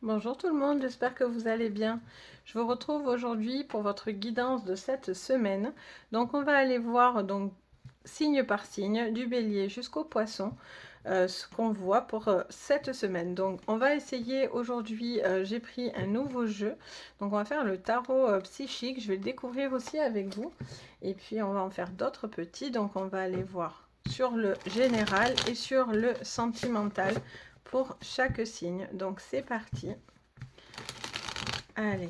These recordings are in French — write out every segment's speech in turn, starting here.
Bonjour tout le monde, j'espère que vous allez bien. Je vous retrouve aujourd'hui pour votre guidance de cette semaine. Donc on va aller voir donc signe par signe, du bélier jusqu'au poisson, ce qu'on voit pour cette semaine. Donc on va essayer aujourd'hui, j'ai pris un nouveau jeu. Donc on va faire le tarot psychique, je vais le découvrir aussi avec vous. Et puis on va en faire d'autres petits, donc on va aller voir sur le général et sur le sentimental pour chaque signe. Donc c'est parti. Allez,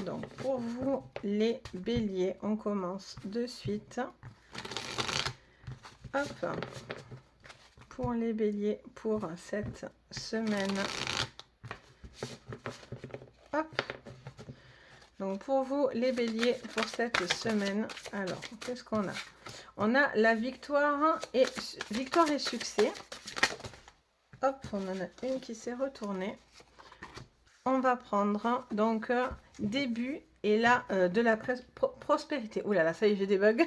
donc pour vous les béliers, on commence de suite. Hop, pour les béliers pour cette semaine. Hop, donc pour vous les béliers pour cette semaine. Alors, qu'est-ce qu'on a? On a la victoire et succès. Hop, on en a une qui s'est retournée. On va prendre donc début et là de la prospérité. Ouh là là, ça y est, j'ai des bugs.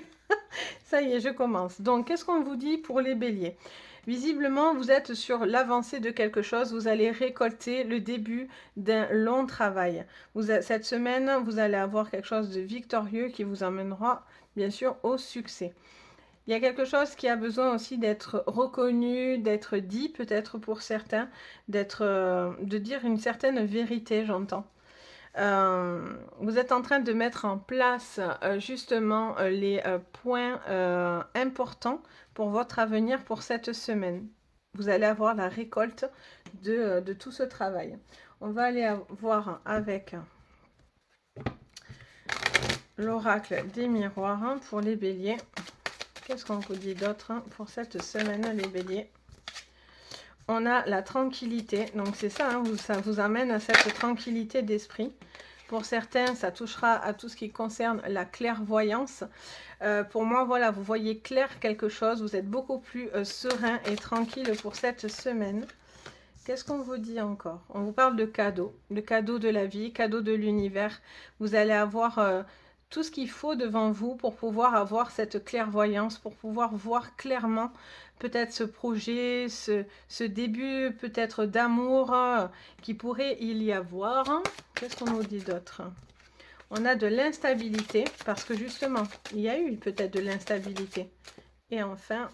Ça y est, je commence. Donc, qu'est-ce qu'on vous dit pour les béliers? Visiblement, vous êtes sur l'avancée de quelque chose. Vous allez récolter le début d'un long travail. Cette semaine, vous allez avoir quelque chose de victorieux qui vous emmènera, bien sûr, au succès. Il y a quelque chose qui a besoin aussi d'être reconnu, d'être dit, peut-être pour certains, de dire une certaine vérité, j'entends. Vous êtes en train de mettre en place justement les points importants pour votre avenir pour cette semaine. Vous allez avoir la récolte de tout ce travail. On va aller voir avec l'oracle des miroirs pour les béliers. Qu'est-ce qu'on vous dit d'autre pour cette semaine, les béliers? On a la tranquillité. Donc c'est ça, ça vous amène à cette tranquillité d'esprit. Pour certains, ça touchera à tout ce qui concerne la clairvoyance. Pour moi, voilà, vous voyez clair quelque chose. Vous êtes beaucoup plus serein et tranquille pour cette semaine. Qu'est-ce qu'on vous dit encore? On vous parle de cadeaux. Le cadeau de la vie, cadeau de l'univers. Vous allez avoir tout ce qu'il faut devant vous pour pouvoir avoir cette clairvoyance, pour pouvoir voir clairement peut-être ce projet, ce début peut-être d'amour qui pourrait y avoir. Qu'est-ce qu'on nous dit d'autre? On a de l'instabilité parce que justement, il y a eu peut-être de l'instabilité. Et enfin,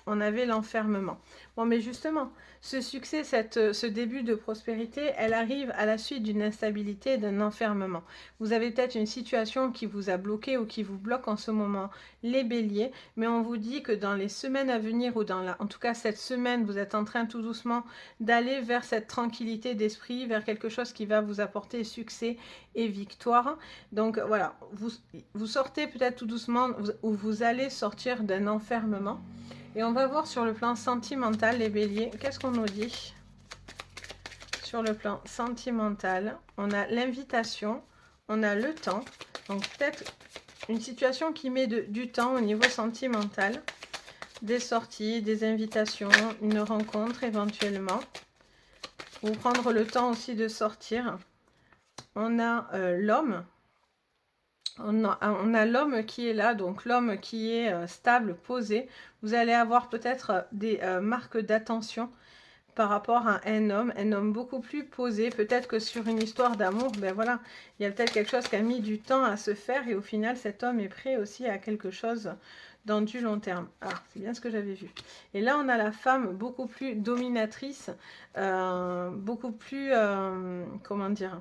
on avait l'enfermement. Bon, mais justement, ce succès, ce début de prospérité, elle arrive à la suite d'une instabilité, d'un enfermement. Vous avez peut-être une situation qui vous a bloqué ou qui vous bloque en ce moment, les béliers, mais on vous dit que dans les semaines à venir, ou en tout cas cette semaine, vous êtes en train tout doucement d'aller vers cette tranquillité d'esprit, vers quelque chose qui va vous apporter succès et victoire. Donc voilà, vous sortez peut-être tout doucement, ou vous allez sortir d'un enfermement. Et on va voir sur le plan sentimental, les béliers, qu'est-ce qu'on nous dit? Sur le plan sentimental, on a l'invitation, on a le temps. Donc peut-être une situation qui met du temps au niveau sentimental. Des sorties, des invitations, une rencontre éventuellement. Ou prendre le temps aussi de sortir. On a l'homme. On a l'homme qui est là, donc l'homme qui est stable, posé. Vous allez avoir peut-être des marques d'attention par rapport à un homme beaucoup plus posé. Peut-être que sur une histoire d'amour, ben voilà, il y a peut-être quelque chose qui a mis du temps à se faire et au final, cet homme est prêt aussi à quelque chose dans du long terme. Ah, c'est bien ce que j'avais vu. Et là, on a la femme beaucoup plus dominatrice, beaucoup plus, comment dire,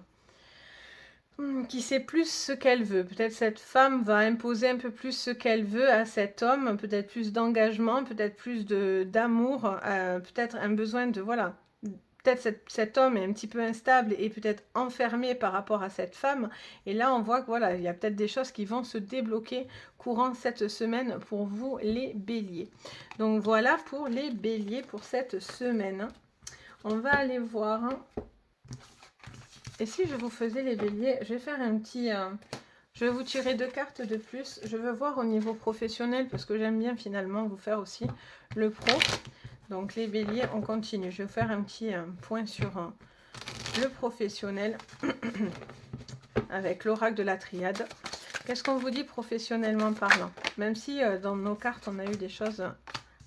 qui sait plus ce qu'elle veut. Peut-être cette femme va imposer un peu plus ce qu'elle veut à cet homme, peut-être plus d'engagement, peut-être plus d'amour, peut-être un besoin de, voilà, peut-être cet homme est un petit peu instable et peut-être enfermé par rapport à cette femme. Et là, on voit que voilà, il y a peut-être des choses qui vont se débloquer courant cette semaine pour vous, les béliers. Donc voilà pour les béliers pour cette semaine. On va aller voir. Et si je vous faisais les béliers, je vais faire un petit... je vais vous tirer 2 cartes de plus. Je veux voir au niveau professionnel parce que j'aime bien finalement vous faire aussi le pro. Donc les béliers, on continue. Je vais faire un petit point sur le professionnel avec l'oracle de la triade. Qu'est-ce qu'on vous dit professionnellement parlant? Même si dans nos cartes, on a eu des choses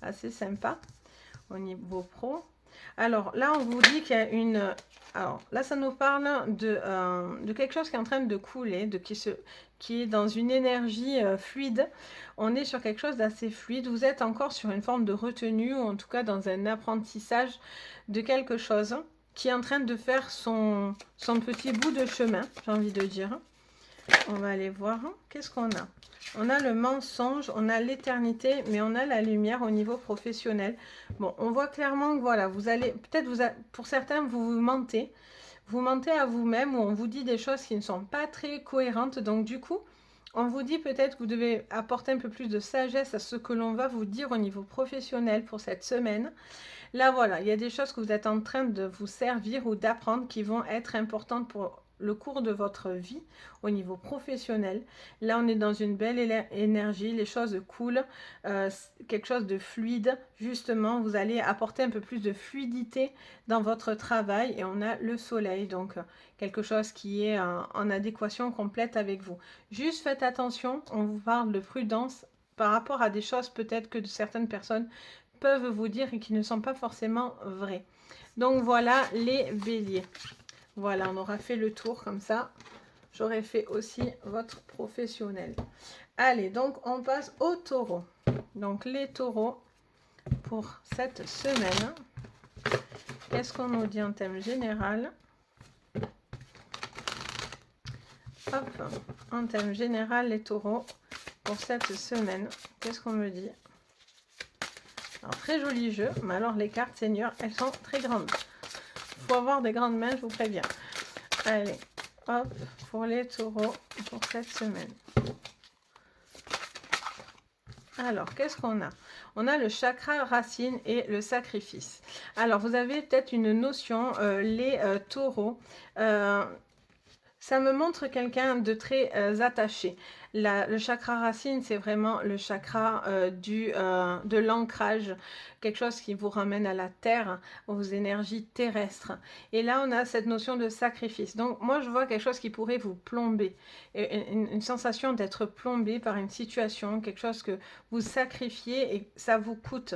assez sympas au niveau pro. Alors là, on vous dit qu'il y a Alors là, ça nous parle de quelque chose qui est en train de couler, qui est dans une énergie fluide. On est sur quelque chose d'assez fluide. Vous êtes encore sur une forme de retenue, ou en tout cas dans un apprentissage de quelque chose qui est en train de faire son petit bout de chemin, j'ai envie de dire. On va aller voir. Qu'est-ce qu'on a? On a le mensonge, on a l'éternité, mais on a la lumière au niveau professionnel. Bon, on voit clairement que voilà, vous allez, peut-être pour certains, vous mentez. Vous mentez à vous-même ou on vous dit des choses qui ne sont pas très cohérentes. Donc du coup, on vous dit peut-être que vous devez apporter un peu plus de sagesse à ce que l'on va vous dire au niveau professionnel pour cette semaine. Là, voilà, il y a des choses que vous êtes en train de vous servir ou d'apprendre qui vont être importantes pour le cours de votre vie au niveau professionnel. Là, on est dans une belle énergie, les choses coulent, quelque chose de fluide. Justement, vous allez apporter un peu plus de fluidité dans votre travail et on a le soleil, donc quelque chose qui est en adéquation complète avec vous. Juste faites attention, on vous parle de prudence par rapport à des choses peut-être que certaines personnes peuvent vous dire et qui ne sont pas forcément vraies. Donc voilà les béliers. Voilà, on aura fait le tour comme ça. J'aurai fait aussi votre professionnel. Allez, donc on passe aux taureaux. Donc les taureaux pour cette semaine. Qu'est-ce qu'on nous dit en thème général? Hop, en thème général, les taureaux pour cette semaine. Qu'est-ce qu'on me dit? Alors, très joli jeu, mais alors les cartes seigneurs, elles sont très grandes. Il faut avoir des grandes mains, je vous préviens. Allez, hop, pour les taureaux pour cette semaine. Alors, qu'est-ce qu'on a? On a le chakra racine et le sacrifice. Alors, vous avez peut-être une notion, les taureaux. Ça me montre quelqu'un de très attaché. Le chakra racine, c'est vraiment le chakra de l'ancrage, quelque chose qui vous ramène à la terre, aux énergies terrestres. Et là, on a cette notion de sacrifice. Donc, moi, je vois quelque chose qui pourrait vous plomber, une sensation d'être plombé par une situation, quelque chose que vous sacrifiez et ça vous coûte.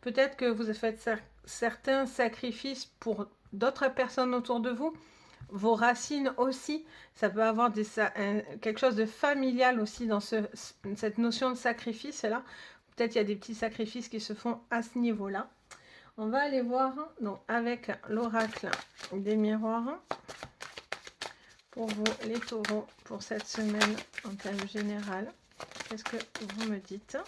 Peut-être que vous faites certains sacrifices pour d'autres personnes autour de vous, vos racines aussi, ça peut avoir quelque chose de familial aussi dans cette notion de sacrifice là. Peut-être il y a des petits sacrifices qui se font à ce niveau-là. On va aller voir donc avec l'oracle des miroirs pour vous les taureaux pour cette semaine en thème général. Qu'est-ce que vous me dites?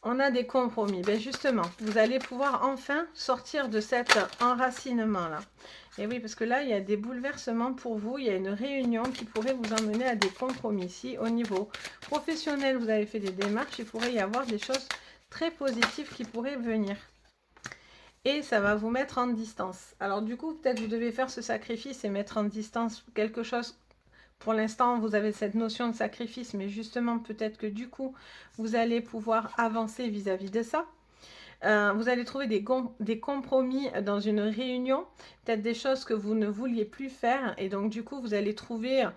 On a des compromis. Ben justement, vous allez pouvoir enfin sortir de cet enracinement-là. Et oui, parce que là, il y a des bouleversements pour vous. Il y a une réunion qui pourrait vous emmener à des compromis. Si au niveau professionnel, vous avez fait des démarches, il pourrait y avoir des choses très positives qui pourraient venir. Et ça va vous mettre en distance. Alors du coup, peut-être vous devez faire ce sacrifice et mettre en distance quelque chose. Pour l'instant, vous avez cette notion de sacrifice, mais justement, peut-être que du coup, vous allez pouvoir avancer vis-à-vis de ça. Vous allez trouver des compromis dans une réunion, peut-être des choses que vous ne vouliez plus faire, et donc du coup, vous allez trouver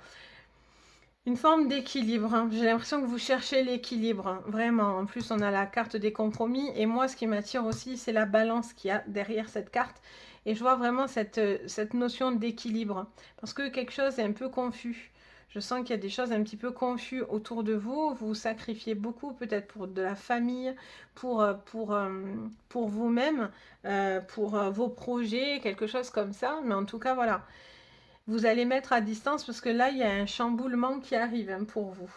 une forme d'équilibre. J'ai l'impression que vous cherchez l'équilibre, vraiment. En plus, on a la carte des compromis, et moi, ce qui m'attire aussi, c'est la balance qu'il y a derrière cette carte. Et je vois vraiment cette notion d'équilibre, parce que quelque chose est un peu confus. Je sens qu'il y a des choses un petit peu confuses autour de vous. Vous sacrifiez beaucoup, peut-être pour de la famille, pour vous-même, pour vos projets, quelque chose comme ça. Mais en tout cas, voilà. Vous allez mettre à distance parce que là, il y a un chamboulement qui arrive pour vous.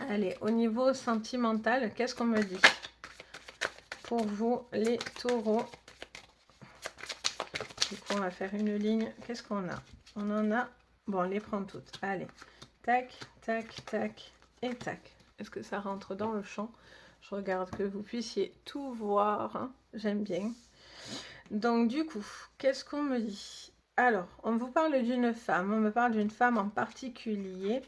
Allez, au niveau sentimental, qu'est-ce qu'on me dit? Pour vous, les taureaux. Du coup, on va faire une ligne. Qu'est-ce qu'on a? On en a... Bon, on les prend toutes. Allez. Tac, tac, tac et tac. Est-ce que ça rentre dans le champ? Je regarde que vous puissiez tout voir. Hein. J'aime bien. Donc, du coup, qu'est-ce qu'on me dit? Alors, on vous parle d'une femme. On me parle d'une femme en particulier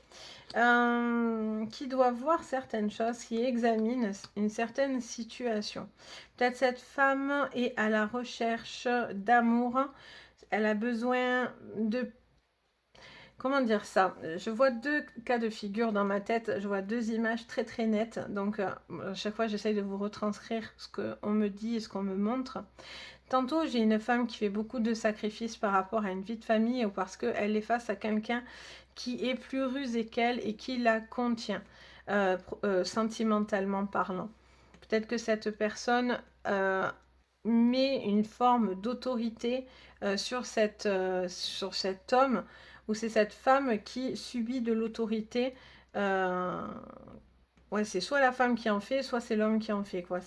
qui doit voir certaines choses, qui examine une certaine situation. Peut-être cette femme est à la recherche d'amour. Elle a besoin de... Comment dire ça? Je vois deux cas de figure dans ma tête. Je vois deux images très très nettes. Donc, à chaque fois, j'essaye de vous retranscrire ce qu'on me dit et ce qu'on me montre. Tantôt, j'ai une femme qui fait beaucoup de sacrifices par rapport à une vie de famille ou parce qu'elle est face à quelqu'un qui est plus rusé qu'elle et qui la contient, sentimentalement parlant. Peut-être que cette personne met une forme d'autorité sur cet homme, ou c'est cette femme qui subit de l'autorité. Ouais, c'est soit la femme qui en fait, soit c'est l'homme qui en fait, quoi.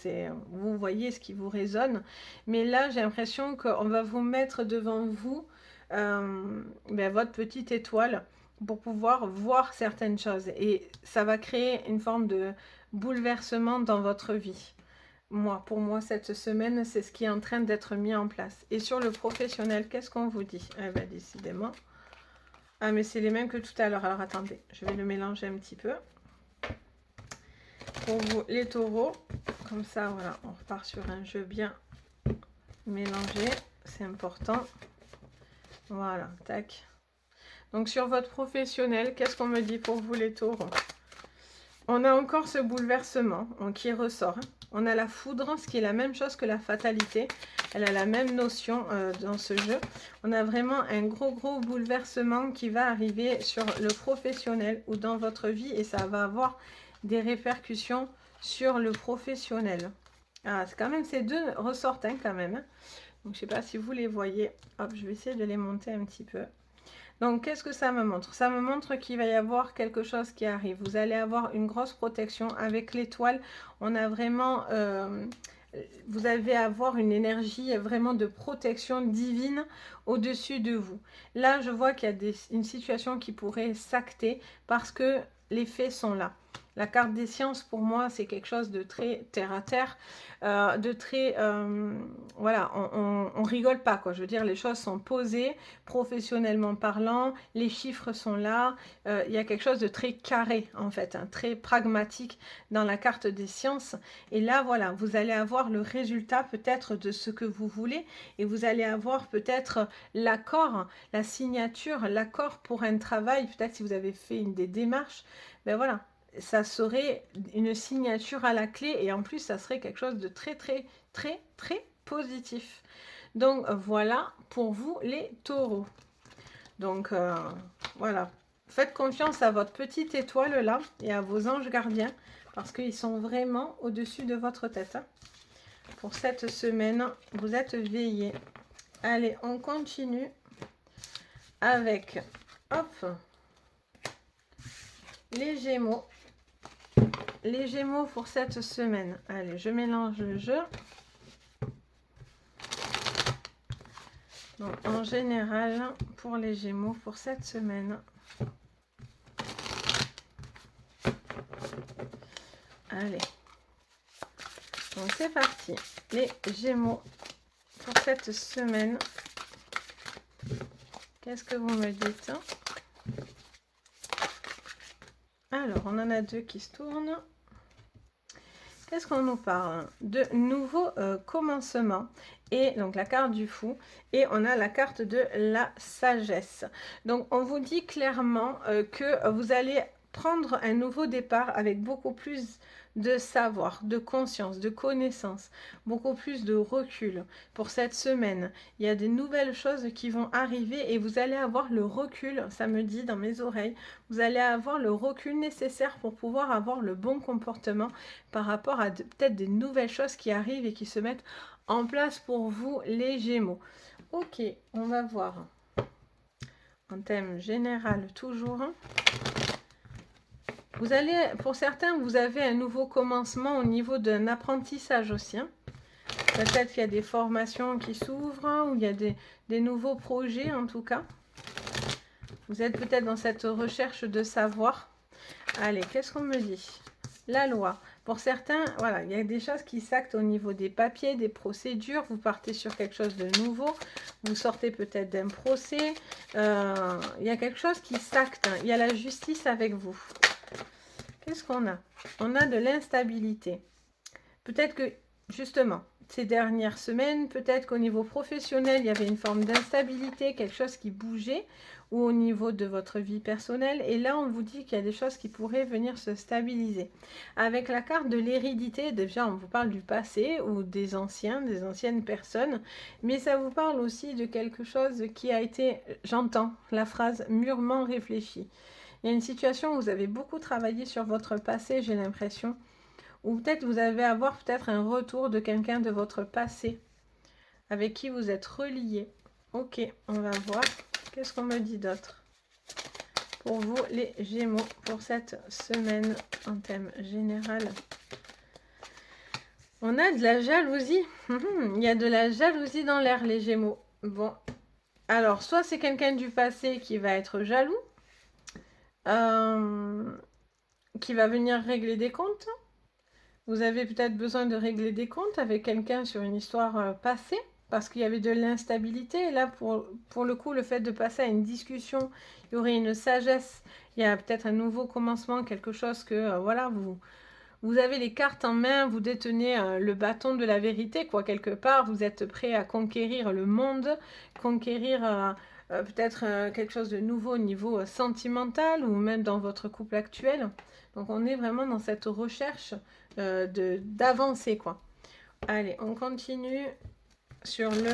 Vous voyez ce qui vous résonne. Mais là, j'ai l'impression qu'on va vous mettre devant vous votre petite étoile pour pouvoir voir certaines choses. Et ça va créer une forme de bouleversement dans votre vie. Pour moi, cette semaine, c'est ce qui est en train d'être mis en place. Et sur le professionnel, qu'est-ce qu'on vous dit? Eh bien, décidément. Ah, mais c'est les mêmes que tout à l'heure. Alors, attendez, je vais le mélanger un petit peu. Pour vous, les taureaux, comme ça, voilà, on repart sur un jeu bien mélangé. C'est important. Voilà, tac. Donc, sur votre professionnel, qu'est-ce qu'on me dit pour vous, les taureaux? On a encore ce bouleversement qui ressort. On a la foudre, ce qui est la même chose que la fatalité. Elle a la même notion dans ce jeu. On a vraiment un gros bouleversement qui va arriver sur le professionnel ou dans votre vie. Et ça va avoir des répercussions sur le professionnel. Ah, c'est quand même, ces deux ressortent quand même. Donc, je ne sais pas si vous les voyez. Hop, je vais essayer de les monter un petit peu. Donc, qu'est-ce que ça me montre? Ça me montre qu'il va y avoir quelque chose qui arrive. Vous allez avoir une grosse protection. Avec l'étoile, on a vraiment... vous allez avoir une énergie vraiment de protection divine au-dessus de vous. Là, je vois qu'il y a une situation qui pourrait s'acter parce que les faits sont là. La carte des sciences, pour moi, c'est quelque chose de très terre-à-terre, de très... voilà, on rigole pas, quoi. Je veux dire, les choses sont posées, professionnellement parlant, les chiffres sont là. Il y a quelque chose de très carré, en fait, très pragmatique dans la carte des sciences. Et là, voilà, vous allez avoir le résultat peut-être de ce que vous voulez et vous allez avoir peut-être l'accord, la signature, l'accord pour un travail. Peut-être si vous avez fait des démarches, ben voilà. Ça serait une signature à la clé et en plus ça serait quelque chose de très positif. Donc voilà pour vous les taureaux. Donc voilà, faites confiance à votre petite étoile là et à vos anges gardiens parce qu'ils sont vraiment au-dessus de votre tête. Pour cette semaine, vous êtes veillés. Allez, on continue avec hop, les Gémeaux. Les Gémeaux pour cette semaine. Allez, je mélange le jeu. Donc, en général, pour les Gémeaux, pour cette semaine. Allez. Donc, c'est parti. Les Gémeaux pour cette semaine. Qu'est-ce que vous me dites? Alors, on en a deux qui se tournent. Qu'est-ce qu'on nous parle? De nouveaux commencements. Et donc la carte du fou. Et on a la carte de la sagesse. Donc on vous dit clairement que vous allez prendre un nouveau départ avec beaucoup plus de savoir, de conscience, de connaissance, beaucoup plus de recul pour cette semaine. Il y a des nouvelles choses qui vont arriver et vous allez avoir le recul, ça me dit dans mes oreilles, vous allez avoir le recul nécessaire pour pouvoir avoir le bon comportement par rapport à peut-être des nouvelles choses qui arrivent et qui se mettent en place pour vous les Gémeaux. Ok, on va voir en thème général toujours. Vous allez, pour certains, vous avez un nouveau commencement au niveau d'un apprentissage aussi. Peut-être qu'il y a des formations qui s'ouvrent ou il y a des nouveaux projets en tout cas. Vous êtes peut-être dans cette recherche de savoir. Allez, qu'est-ce qu'on me dit? La loi. Pour certains, voilà, il y a des choses qui s'actent au niveau des papiers, des procédures. Vous partez sur quelque chose de nouveau. Vous sortez peut-être d'un procès. Il y a quelque chose qui s'acte. Il y a la justice avec vous. Qu'est-ce qu'on a? On a de l'instabilité. Peut-être que, justement, ces dernières semaines, peut-être qu'au niveau professionnel, il y avait une forme d'instabilité, quelque chose qui bougeait, ou au niveau de votre vie personnelle. Et là, on vous dit qu'il y a des choses qui pourraient venir se stabiliser. Avec la carte de l'hérédité, déjà, on vous parle du passé ou des anciens, des anciennes personnes, mais ça vous parle aussi de quelque chose qui a été, j'entends la phrase, mûrement réfléchi. Il y a une situation où vous avez beaucoup travaillé sur votre passé, j'ai l'impression, ou peut-être vous allez avoir peut-être un retour de quelqu'un de votre passé avec qui vous êtes relié. Ok, on va voir. Qu'est-ce qu'on me dit d'autre pour vous, les Gémeaux, pour cette semaine en thème général? On a de la jalousie. Il y a de la jalousie dans l'air, les Gémeaux. Bon, alors, soit c'est quelqu'un du passé qui va être jaloux, qui va venir régler des comptes. Vous avez peut-être besoin de régler des comptes avec quelqu'un sur une histoire passée, parce qu'il y avait de l'instabilité. Et là, pour le coup, le fait de passer à une discussion, il y aurait une sagesse, il y a peut-être un nouveau commencement, quelque chose que, voilà, vous avez les cartes en main, vous détenez le bâton de la vérité, quoi, quelque part. Vous êtes prêt à conquérir le monde, conquérir peut-être quelque chose de nouveau au niveau sentimental ou même dans votre couple actuel. Donc, on est vraiment dans cette recherche d'avancer, quoi. Allez, on continue sur le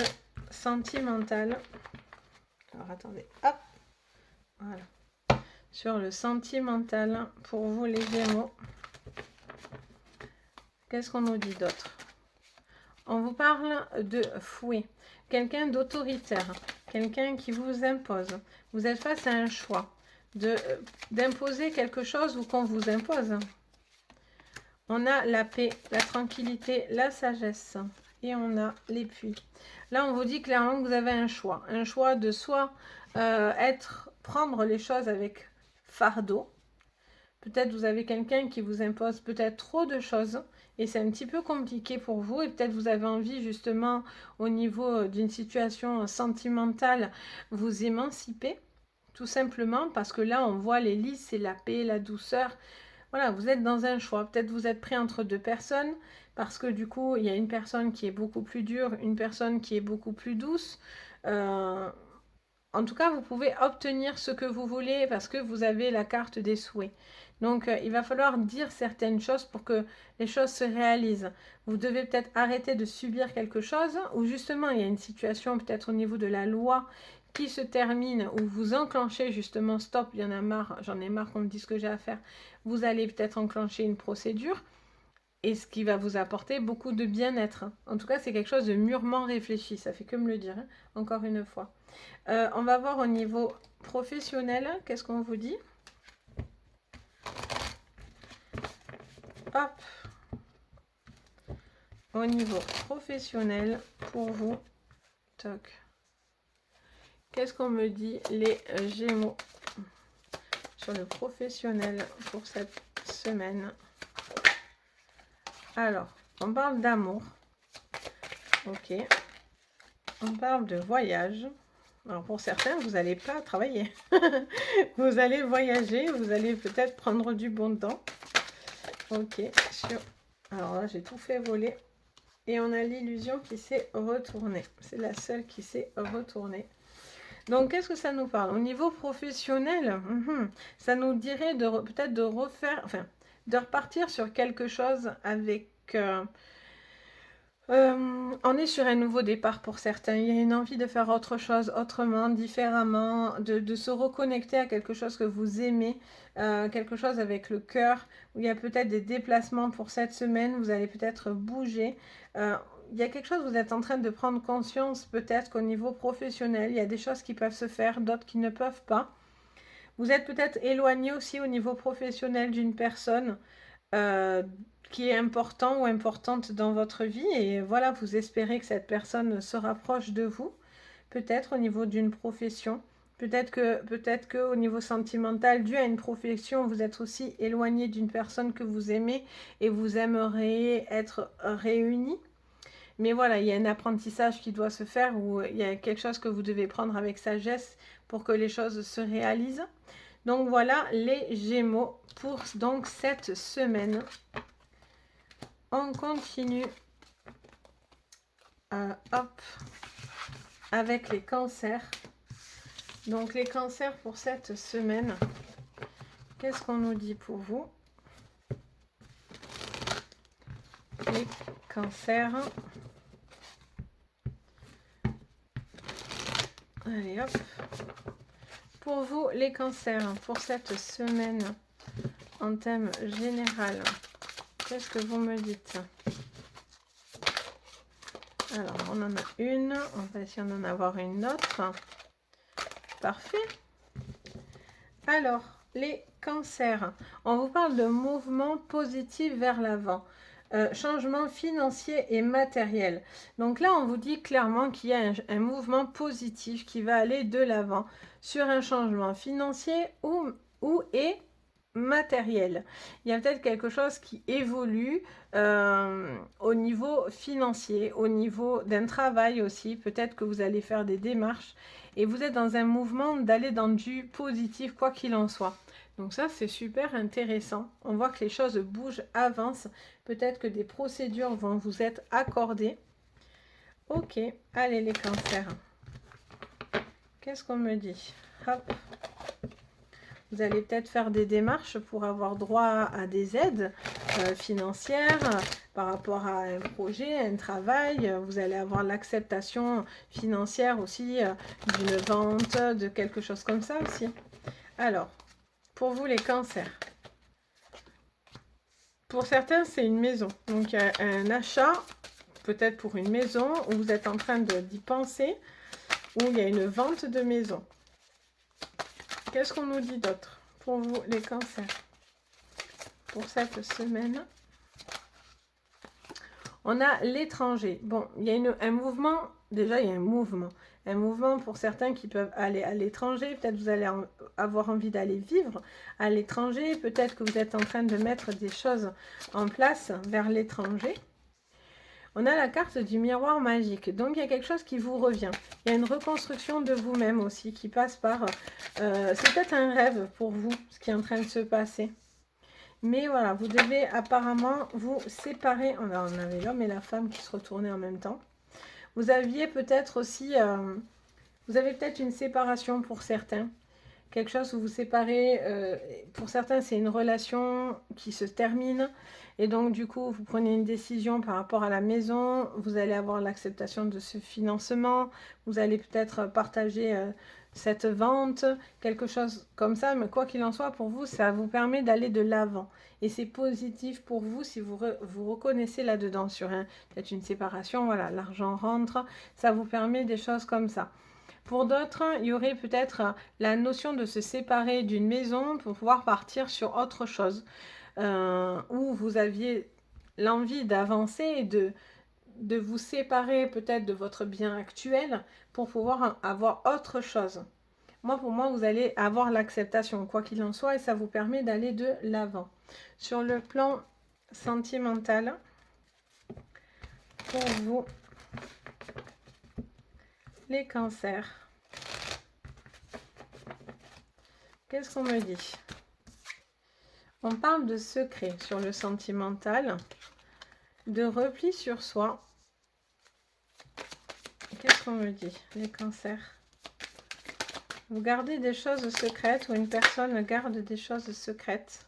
sentimental. Alors, attendez, hop, voilà. Sur le sentimental, pour vous les Gémeaux. Qu'est-ce qu'on nous dit d'autre? On vous parle de fouet, quelqu'un d'autoritaire, quelqu'un qui vous impose. Vous êtes face à un choix d'imposer quelque chose ou qu'on vous impose. On a la paix, la tranquillité, la sagesse et on a les puits. Là, on vous dit clairement que vous avez un choix de soit prendre les choses avec fardeau. Peut-être vous avez quelqu'un qui vous impose peut-être trop de choses et c'est un petit peu compliqué pour vous et peut-être vous avez envie justement au niveau d'une situation sentimentale vous émanciper tout simplement parce que là on voit les lys, c'est la paix, la douceur. Voilà, vous êtes dans un choix. Peut-être vous êtes pris entre deux personnes parce que du coup il y a une personne qui est beaucoup plus dure, une personne qui est beaucoup plus douce. En tout cas, vous pouvez obtenir ce que vous voulez parce que vous avez la carte des souhaits. Donc, il va falloir dire certaines choses pour que les choses se réalisent. Vous devez peut-être arrêter de subir quelque chose ou justement, il y a une situation peut-être au niveau de la loi qui se termine ou vous enclenchez justement, stop, il y en a marre, j'en ai marre qu'on me dise ce que j'ai à faire. Vous allez peut-être enclencher une procédure et ce qui va vous apporter beaucoup de bien-être. En tout cas, c'est quelque chose de mûrement réfléchi, ça fait que me le dire, hein, encore une fois. On va voir au niveau professionnel, qu'est-ce qu'on vous dit? Hop. Au niveau professionnel, pour vous, toc. Qu'est-ce qu'on me dit, les Gémeaux, sur le professionnel pour cette semaine? Alors, on parle d'amour. Ok. On parle de voyage. Alors pour certains, vous n'allez pas travailler. Vous allez voyager, vous allez peut-être prendre du bon temps. Ok, alors là, j'ai tout fait voler. Et on a l'illusion qui s'est retournée. C'est la seule qui s'est retournée. Donc, qu'est-ce que ça nous parle? Au niveau professionnel, ça nous dirait peut-être de refaire, enfin, de repartir sur quelque chose avec... on est sur un nouveau départ pour certains. Il y a une envie de faire autre chose, autrement, différemment, de se reconnecter à quelque chose que vous aimez, quelque chose avec le cœur, où il y a peut-être des déplacements pour cette semaine, vous allez peut-être bouger. Il y a quelque chose, vous êtes en train de prendre conscience peut-être qu'au niveau professionnel, il y a des choses qui peuvent se faire, d'autres qui ne peuvent pas. Vous êtes peut-être éloigné aussi au niveau professionnel d'une personne qui est important ou importante dans votre vie et voilà, vous espérez que cette personne se rapproche de vous, peut-être au niveau d'une profession, peut-être que au niveau sentimental, dû à une profession, vous êtes aussi éloigné d'une personne que vous aimez et vous aimeriez être réunis. Mais voilà, il y a un apprentissage qui doit se faire ou il y a quelque chose que vous devez prendre avec sagesse pour que les choses se réalisent. Donc voilà les Gémeaux pour donc cette semaine. On continue hop, avec les cancers. Donc les cancers pour cette semaine, qu'est-ce qu'on nous dit pour vous? Les cancers. Allez hop. Pour vous, les cancers, pour cette semaine, en thème général, qu'est-ce que vous me dites? Alors, on en a une. On va essayer d'en avoir une autre. Parfait. Alors, les cancers. On vous parle de mouvement positif vers l'avant. Changement financier et matériel. Donc là, on vous dit clairement qu'il y a un mouvement positif qui va aller de l'avant sur un changement financier ou matériel. Il y a peut-être quelque chose qui évolue au niveau financier, au niveau d'un travail aussi. Peut-être que vous allez faire des démarches et vous êtes dans un mouvement d'aller dans du positif, quoi qu'il en soit. Donc ça, c'est super intéressant. On voit que les choses bougent, avancent. Peut-être que des procédures vont vous être accordées. Ok, allez les cancers. Qu'est-ce qu'on me dit? Hop. Vous allez peut-être faire des démarches pour avoir droit à des aides financières par rapport à un projet, un travail. Vous allez avoir l'acceptation financière aussi d'une vente, de quelque chose comme ça aussi. Alors, pour vous les cancers. Pour certains, c'est une maison. Donc, il y a un achat, peut-être pour une maison, où vous êtes en train d'y penser, où il y a une vente de maison. Qu'est-ce qu'on nous dit d'autre pour vous, les cancers? Pour cette semaine, on a l'étranger. Bon, il y a un mouvement. Déjà, il y a un mouvement. Un mouvement pour certains qui peuvent aller à l'étranger. Peut-être vous allez avoir envie d'aller vivre à l'étranger. Peut-être que vous êtes en train de mettre des choses en place vers l'étranger. On a la carte du miroir magique. Donc, il y a quelque chose qui vous revient. Il y a une reconstruction de vous-même aussi qui passe par... c'est peut-être un rêve pour vous, ce qui est en train de se passer. Mais voilà, vous devez apparemment vous séparer. On avait l'homme et la femme qui se retournaient en même temps. Vous aviez peut-être aussi... vous avez peut-être une séparation pour certains. Quelque chose où vous séparez. Pour certains, c'est une relation qui se termine. Et donc, du coup, vous prenez une décision par rapport à la maison. Vous allez avoir l'acceptation de ce financement. Vous allez peut-être partager cette vente, quelque chose comme ça. Mais quoi qu'il en soit, pour vous, ça vous permet d'aller de l'avant. Et c'est positif pour vous si vous vous reconnaissez là-dedans sur peut-être une séparation. Voilà, l'argent rentre. Ça vous permet des choses comme ça. Pour d'autres, il y aurait peut-être la notion de se séparer d'une maison pour pouvoir partir sur autre chose. Où vous aviez l'envie d'avancer et de vous séparer peut-être de votre bien actuel pour pouvoir avoir autre chose. Pour moi, vous allez avoir l'acceptation, quoi qu'il en soit, et ça vous permet d'aller de l'avant. Sur le plan sentimental, pour vous, les cancers, qu'est-ce qu'on me dit? On parle de secret sur le sentimental, de repli sur soi. Qu'est-ce qu'on me dit, les cancers? Vous gardez des choses secrètes ou une personne garde des choses secrètes.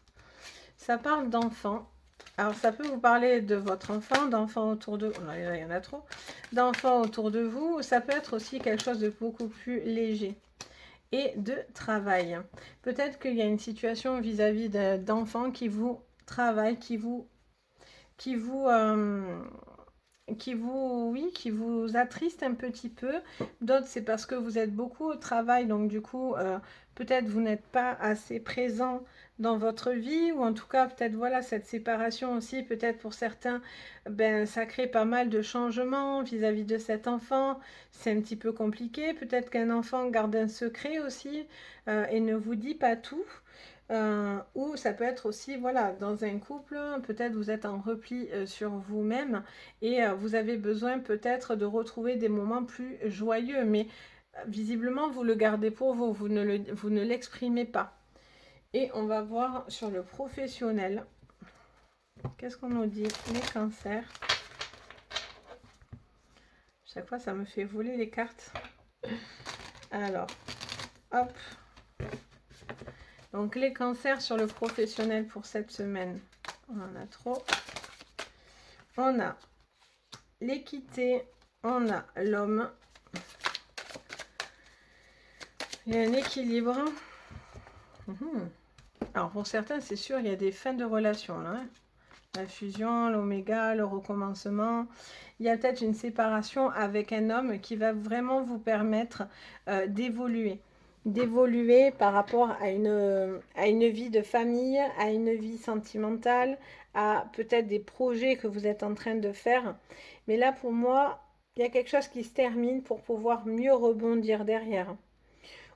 Ça parle d'enfants. Alors, ça peut vous parler de votre enfant, d'enfants autour de vous. Oh, il y en a trop. D'enfants autour de vous. Ça peut être aussi quelque chose de beaucoup plus léger. Et de travail. Peut-être qu'il y a une situation vis-à-vis d'enfants qui vous travaillent, qui vous attriste un petit peu. D'autres, c'est parce que vous êtes beaucoup au travail, donc du coup, peut-être vous n'êtes pas assez présent dans votre vie, ou en tout cas, peut-être voilà, cette séparation aussi, peut-être pour certains, ça crée pas mal de changements vis-à-vis de cet enfant. C'est un petit peu compliqué. Peut-être qu'un enfant garde un secret aussi et ne vous dit pas tout. Ou ça peut être aussi, voilà, dans un couple, peut-être vous êtes en repli sur vous-même et vous avez besoin peut-être de retrouver des moments plus joyeux, mais visiblement vous le gardez pour vous, vous ne l'exprimez pas. Et on va voir sur le professionnel. Qu'est-ce qu'on nous dit, les cancers? Chaque fois, ça me fait voler les cartes. Alors, hop. Donc, les cancers sur le professionnel pour cette semaine. On en a trop. On a l'équité. On a l'homme. Il y a un équilibre. Alors, pour certains, c'est sûr, il y a des fins de relation, là. Hein. La fusion, l'oméga, le recommencement. Il y a peut-être une séparation avec un homme qui va vraiment vous permettre d'évoluer. D'évoluer par rapport à une vie de famille, à une vie sentimentale, à peut-être des projets que vous êtes en train de faire. Mais là, pour moi, il y a quelque chose qui se termine pour pouvoir mieux rebondir derrière.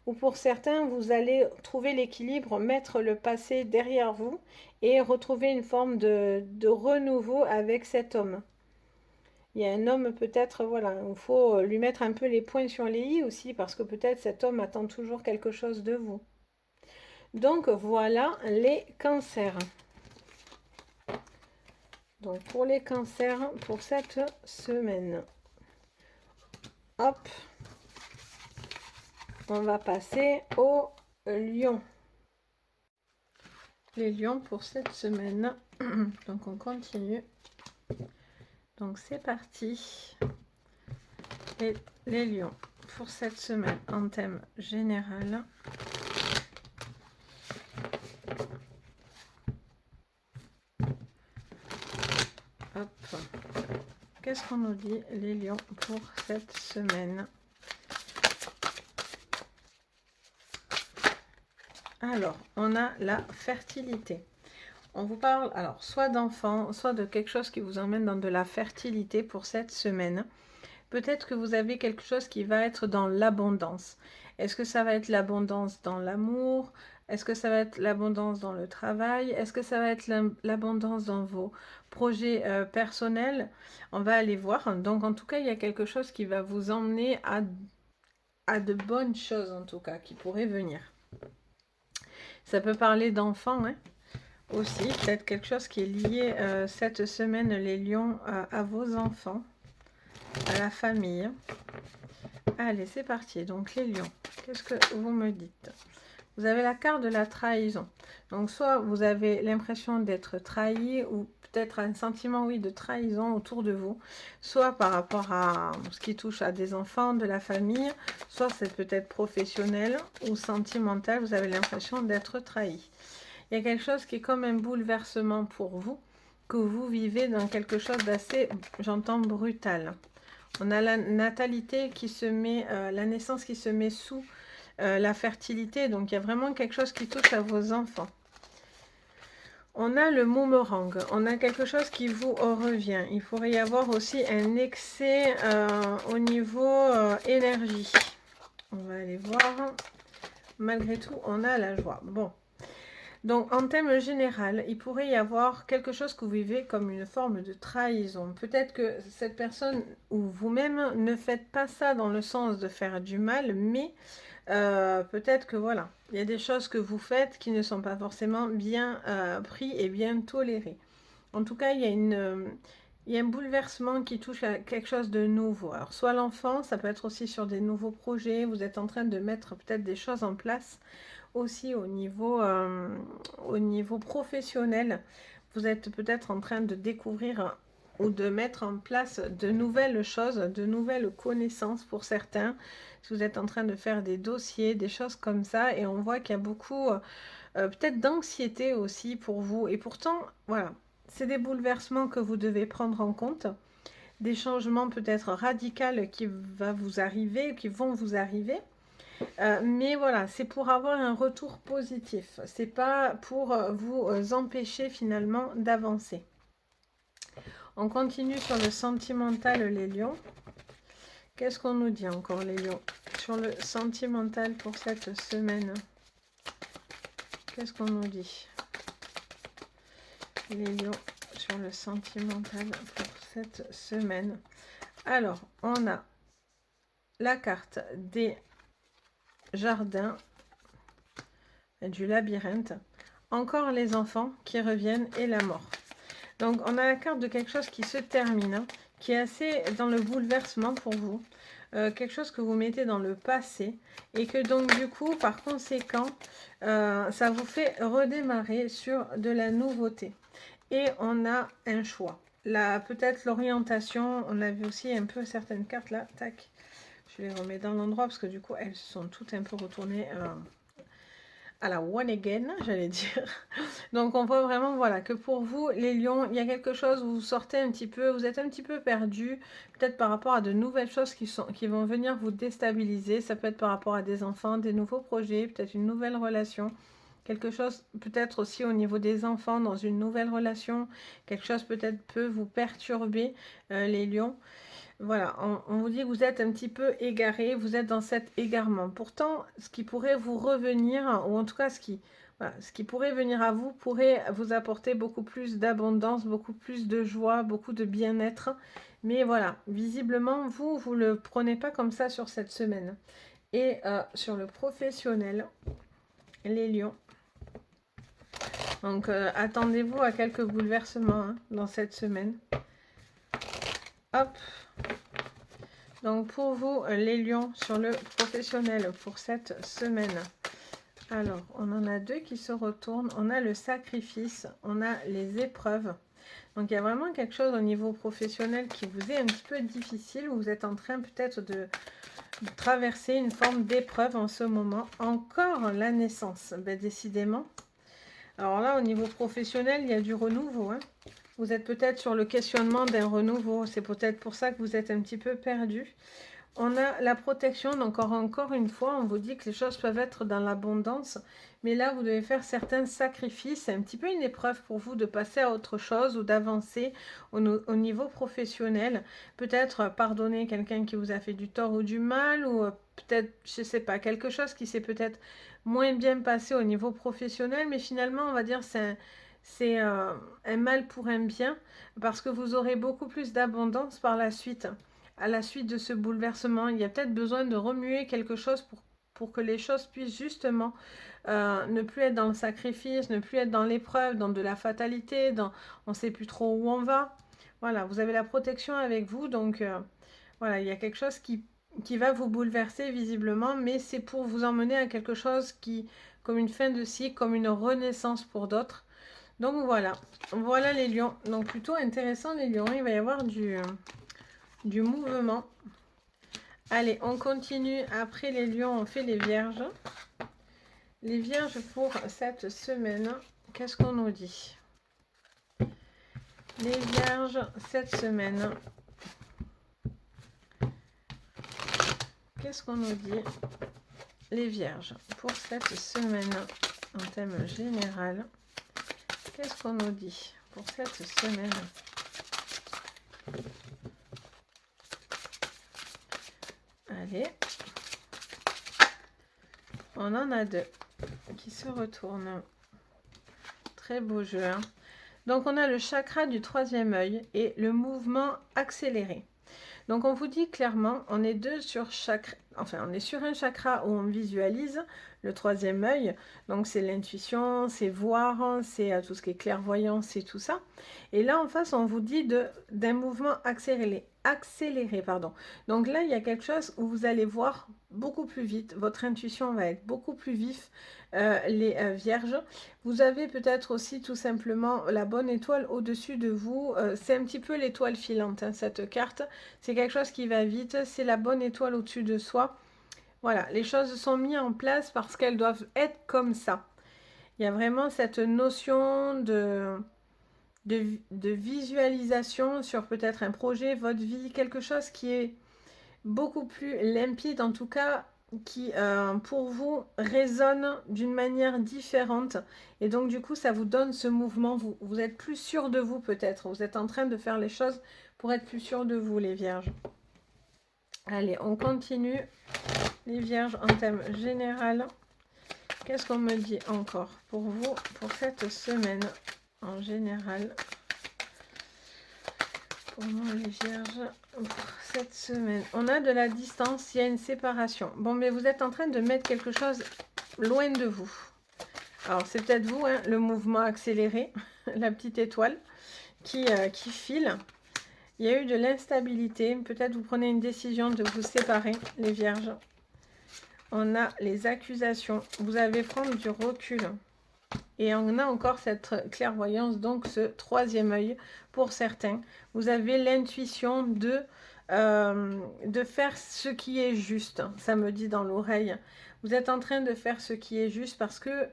Ou pour certains, vous allez trouver l'équilibre, mettre le passé derrière vous et retrouver une forme de renouveau avec cet homme. Il y a un homme peut-être, voilà, il faut lui mettre un peu les points sur les i aussi, parce que peut-être cet homme attend toujours quelque chose de vous. Donc voilà les cancers. Donc pour les cancers, pour cette semaine. Hop. On va passer aux lions. Les lions pour cette semaine. Donc on continue. Donc c'est parti. Et les lions pour cette semaine en thème général. Hop. Qu'est-ce qu'on nous dit les lions pour cette semaine? Alors, on a la fertilité. On vous parle alors soit d'enfants, soit de quelque chose qui vous emmène dans de la fertilité pour cette semaine. Peut-être que vous avez quelque chose qui va être dans l'abondance. Est-ce que ça va être l'abondance dans l'amour? Est-ce que ça va être l'abondance dans le travail? Est-ce que ça va être l'abondance dans vos projets personnels? On va aller voir. Donc en tout cas, il y a quelque chose qui va vous emmener à de bonnes choses en tout cas, qui pourraient venir. Ça peut parler d'enfants, hein, aussi. Peut-être quelque chose qui est lié cette semaine, les lions, à vos enfants, à la famille. Allez, c'est parti. Donc, les lions, qu'est-ce que vous me dites? Vous avez la carte de la trahison. Donc, soit vous avez l'impression d'être trahi ou peut-être un sentiment, oui, de trahison autour de vous, soit par rapport à ce qui touche à des enfants, de la famille, soit c'est peut-être professionnel ou sentimental, vous avez l'impression d'être trahi. Il y a quelque chose qui est comme un bouleversement pour vous, que vous vivez dans quelque chose d'assez, j'entends, brutal. On a la natalité qui se met, la naissance qui se met sous la fertilité, donc il y a vraiment quelque chose qui touche à vos enfants. On a le boomerang, on a quelque chose qui vous revient. Il pourrait y avoir aussi un excès au niveau énergie. On va aller voir. Malgré tout, on a la joie. Bon. Donc, en thème général, il pourrait y avoir quelque chose que vous vivez comme une forme de trahison. Peut-être que cette personne ou vous-même ne faites pas ça dans le sens de faire du mal, mais peut-être que voilà, il y a des choses que vous faites qui ne sont pas forcément bien pris et bien tolérées. En tout cas, il y a un bouleversement qui touche à quelque chose de nouveau. Alors, soit l'enfant, ça peut être aussi sur des nouveaux projets, vous êtes en train de mettre peut-être des choses en place aussi au niveau professionnel. Vous êtes peut-être en train de découvrir ou de mettre en place de nouvelles choses, de nouvelles connaissances pour certains. Si vous êtes en train de faire des dossiers, des choses comme ça, et on voit qu'il y a beaucoup peut-être d'anxiété aussi pour vous. Et pourtant, voilà, c'est des bouleversements que vous devez prendre en compte, des changements peut-être radicaux qui vont vous arriver. Mais voilà, c'est pour avoir un retour positif. C'est pas pour vous empêcher finalement d'avancer. On continue sur le sentimental, les lions. Qu'est-ce qu'on nous dit encore, les lions, sur le sentimental pour cette semaine? Qu'est-ce qu'on nous dit, les lions, sur le sentimental pour cette semaine? Alors, on a la carte des jardins, du labyrinthe, encore les enfants qui reviennent et la mort. Donc on a la carte de quelque chose qui se termine, qui est assez dans le bouleversement pour vous. Quelque chose que vous mettez dans le passé et que donc du coup, par conséquent, ça vous fait redémarrer sur de la nouveauté. Et on a un choix. Là, peut-être l'orientation, on a vu aussi un peu certaines cartes là, tac. Je les remets dans l'endroit parce que du coup, elles sont toutes un peu retournées à la one again, j'allais dire. Donc, on voit vraiment, voilà, que pour vous, les lions, il y a quelque chose où vous sortez un petit peu, vous êtes un petit peu perdu, peut-être par rapport à de nouvelles choses qui vont venir vous déstabiliser. Ça peut être par rapport à des enfants, des nouveaux projets, peut-être une nouvelle relation. Quelque chose peut-être aussi au niveau des enfants dans une nouvelle relation. Quelque chose peut-être peut vous perturber, les lions. Voilà, on vous dit que vous êtes un petit peu égaré, vous êtes dans cet égarement. Pourtant, ce qui pourrait vous revenir, ou en tout cas voilà, ce qui pourrait venir à vous, pourrait vous apporter beaucoup plus d'abondance, beaucoup plus de joie, beaucoup de bien-être. Mais voilà, visiblement, vous ne le prenez pas comme ça sur cette semaine. Et sur le professionnel, les lions. Donc, attendez-vous à quelques bouleversements hein, dans cette semaine. Hop. Donc pour vous, les lions, sur le professionnel pour cette semaine. Alors, on en a deux qui se retournent. On a le sacrifice, on a les épreuves. Donc il y a vraiment quelque chose au niveau professionnel qui vous est un petit peu difficile. Vous êtes en train peut-être de traverser une forme d'épreuve en ce moment. Encore la naissance, ben, décidément. Alors là, au niveau professionnel, il y a du renouveau. Hein. Vous êtes peut-être sur le questionnement d'un renouveau. C'est peut-être pour ça que vous êtes un petit peu perdu. On a la protection. Donc encore une fois, on vous dit que les choses peuvent être dans l'abondance. Mais là, vous devez faire certains sacrifices. C'est un petit peu une épreuve pour vous de passer à autre chose ou d'avancer au niveau professionnel. Peut-être pardonner quelqu'un qui vous a fait du tort ou du mal. Ou peut-être, je ne sais pas, quelque chose qui s'est peut-être moins bien passé au niveau professionnel. Mais finalement, on va dire c'est un mal pour un bien, parce que vous aurez beaucoup plus d'abondance par la suite. À la suite de ce bouleversement, il y a peut-être besoin de remuer quelque chose pour que les choses puissent justement ne plus être dans le sacrifice, ne plus être dans l'épreuve, dans de la fatalité, dans on ne sait plus trop où on va. Voilà, vous avez la protection avec vous, donc voilà, il y a quelque chose qui va vous bouleverser visiblement, mais c'est pour vous emmener à quelque chose qui, comme une fin de cycle, comme une renaissance pour d'autres. Donc voilà, voilà les lions. Donc plutôt intéressant les lions, il va y avoir du mouvement. Allez, on continue. Après les lions, on fait les vierges. Les vierges pour cette semaine, qu'est-ce qu'on nous dit? Les vierges cette semaine. Qu'est-ce qu'on nous dit? Les vierges pour cette semaine en thème général. Qu'est-ce qu'on nous dit pour cette semaine? Allez. On en a deux qui se retournent. Très beau jeu. Hein. Donc, on a le chakra du troisième œil et le mouvement accéléré. Donc, on vous dit clairement, on est deux sur chakra. Enfin, on est sur un chakra où on visualise le troisième œil. Donc, c'est l'intuition, c'est voir, c'est tout ce qui est clairvoyance, c'est tout ça. Et là, en face, on vous dit d'un mouvement accéléré. Pardon. Donc là, il y a quelque chose où vous allez voir beaucoup plus vite. Votre intuition va être beaucoup plus vif, les vierges. Vous avez peut-être aussi tout simplement la bonne étoile au-dessus de vous. C'est un petit peu l'étoile filante, hein, cette carte. C'est quelque chose qui va vite. C'est la bonne étoile au-dessus de soi. Voilà, les choses sont mises en place parce qu'elles doivent être comme ça. Il y a vraiment cette notion de visualisation sur peut-être un projet, votre vie, quelque chose qui est beaucoup plus limpide, en tout cas qui pour vous résonne d'une manière différente, et donc du coup ça vous donne ce mouvement, vous êtes plus sûr de vous peut-être, vous êtes en train de faire les choses pour être plus sûr de vous les vierges. Allez, on continue les vierges en thème général. Qu'est-ce qu'on me dit encore pour vous pour cette semaine en général? Pour moi, les vierges, pour cette semaine, on a de la distance, il y a une séparation. Bon, mais vous êtes en train de mettre quelque chose loin de vous. Alors, c'est peut-être vous, hein, le mouvement accéléré, la petite étoile qui file. Il y a eu de l'instabilité. Peut-être vous prenez une décision de vous séparer, les vierges. On a les accusations. Vous allez prendre du recul. Et on a encore cette clairvoyance, donc ce troisième œil pour certains. Vous avez l'intuition de faire ce qui est juste. Ça me dit dans l'oreille. Vous êtes en train de faire ce qui est juste parce que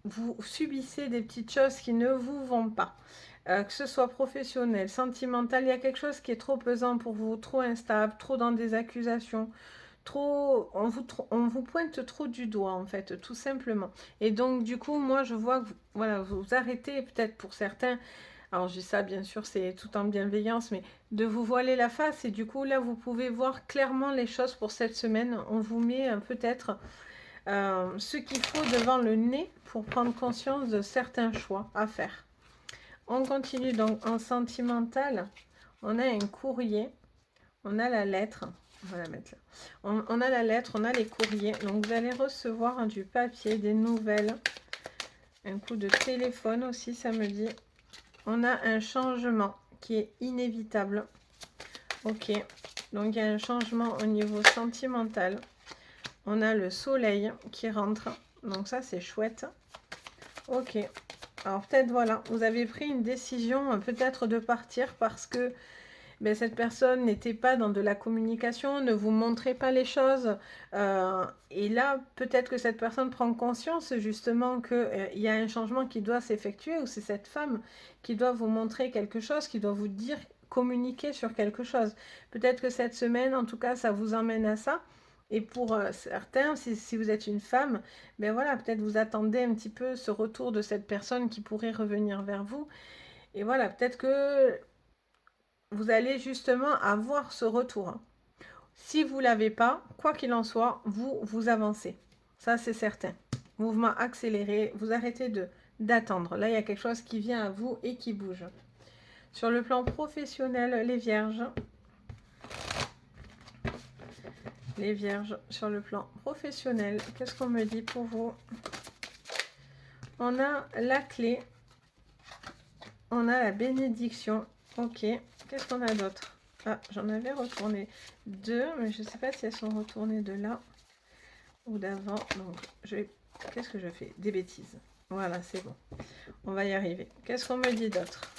vous subissez des petites choses qui ne vous vont pas. Que ce soit professionnel, sentimental, il y a quelque chose qui est trop pesant pour vous, trop instable, trop dans des accusations. On vous pointe trop du doigt en fait, tout simplement. Et donc du coup, moi je vois que voilà, vous arrêtez peut-être pour certains, alors je dis ça bien sûr, c'est tout en bienveillance, mais de vous voiler la face et du coup là vous pouvez voir clairement les choses pour cette semaine. On vous met peut-être ce qu'il faut devant le nez pour prendre conscience de certains choix à faire. On continue donc en sentimental, on a un courrier, on a la lettre. On va la mettre là. On a la lettre, on a les courriers. Donc, vous allez recevoir du papier, des nouvelles. Un coup de téléphone aussi, ça me dit. On a un changement qui est inévitable. Ok. Donc, il y a un changement au niveau sentimental. On a le soleil qui rentre. Donc, ça, c'est chouette. Ok. Alors, peut-être, voilà, vous avez pris une décision peut-être de partir parce que ben, cette personne n'était pas dans de la communication, ne vous montrait pas les choses. Et là, peut-être que cette personne prend conscience justement qu'il y a un changement qui doit s'effectuer, ou c'est cette femme qui doit vous montrer quelque chose, qui doit vous dire, communiquer sur quelque chose. Peut-être que cette semaine, en tout cas, ça vous emmène à ça. Et pour certains, si vous êtes une femme, ben voilà, peut-être vous attendez un petit peu ce retour de cette personne qui pourrait revenir vers vous. Et voilà, peut-être que vous allez justement avoir ce retour. Si vous ne l'avez pas, quoi qu'il en soit, vous avancez. Ça, c'est certain. Mouvement accéléré, vous arrêtez d'attendre. Là, il y a quelque chose qui vient à vous et qui bouge. Sur le plan professionnel, les vierges. Les vierges, sur le plan professionnel, qu'est-ce qu'on me dit pour vous? On a la clé. On a la bénédiction. Ok. Qu'est-ce qu'on a d'autre? Ah, j'en avais retourné deux, mais je ne sais pas si elles sont retournées de là ou d'avant. Donc, qu'est-ce que je fais? Des bêtises. Voilà, c'est bon. On va y arriver. Qu'est-ce qu'on me dit d'autre?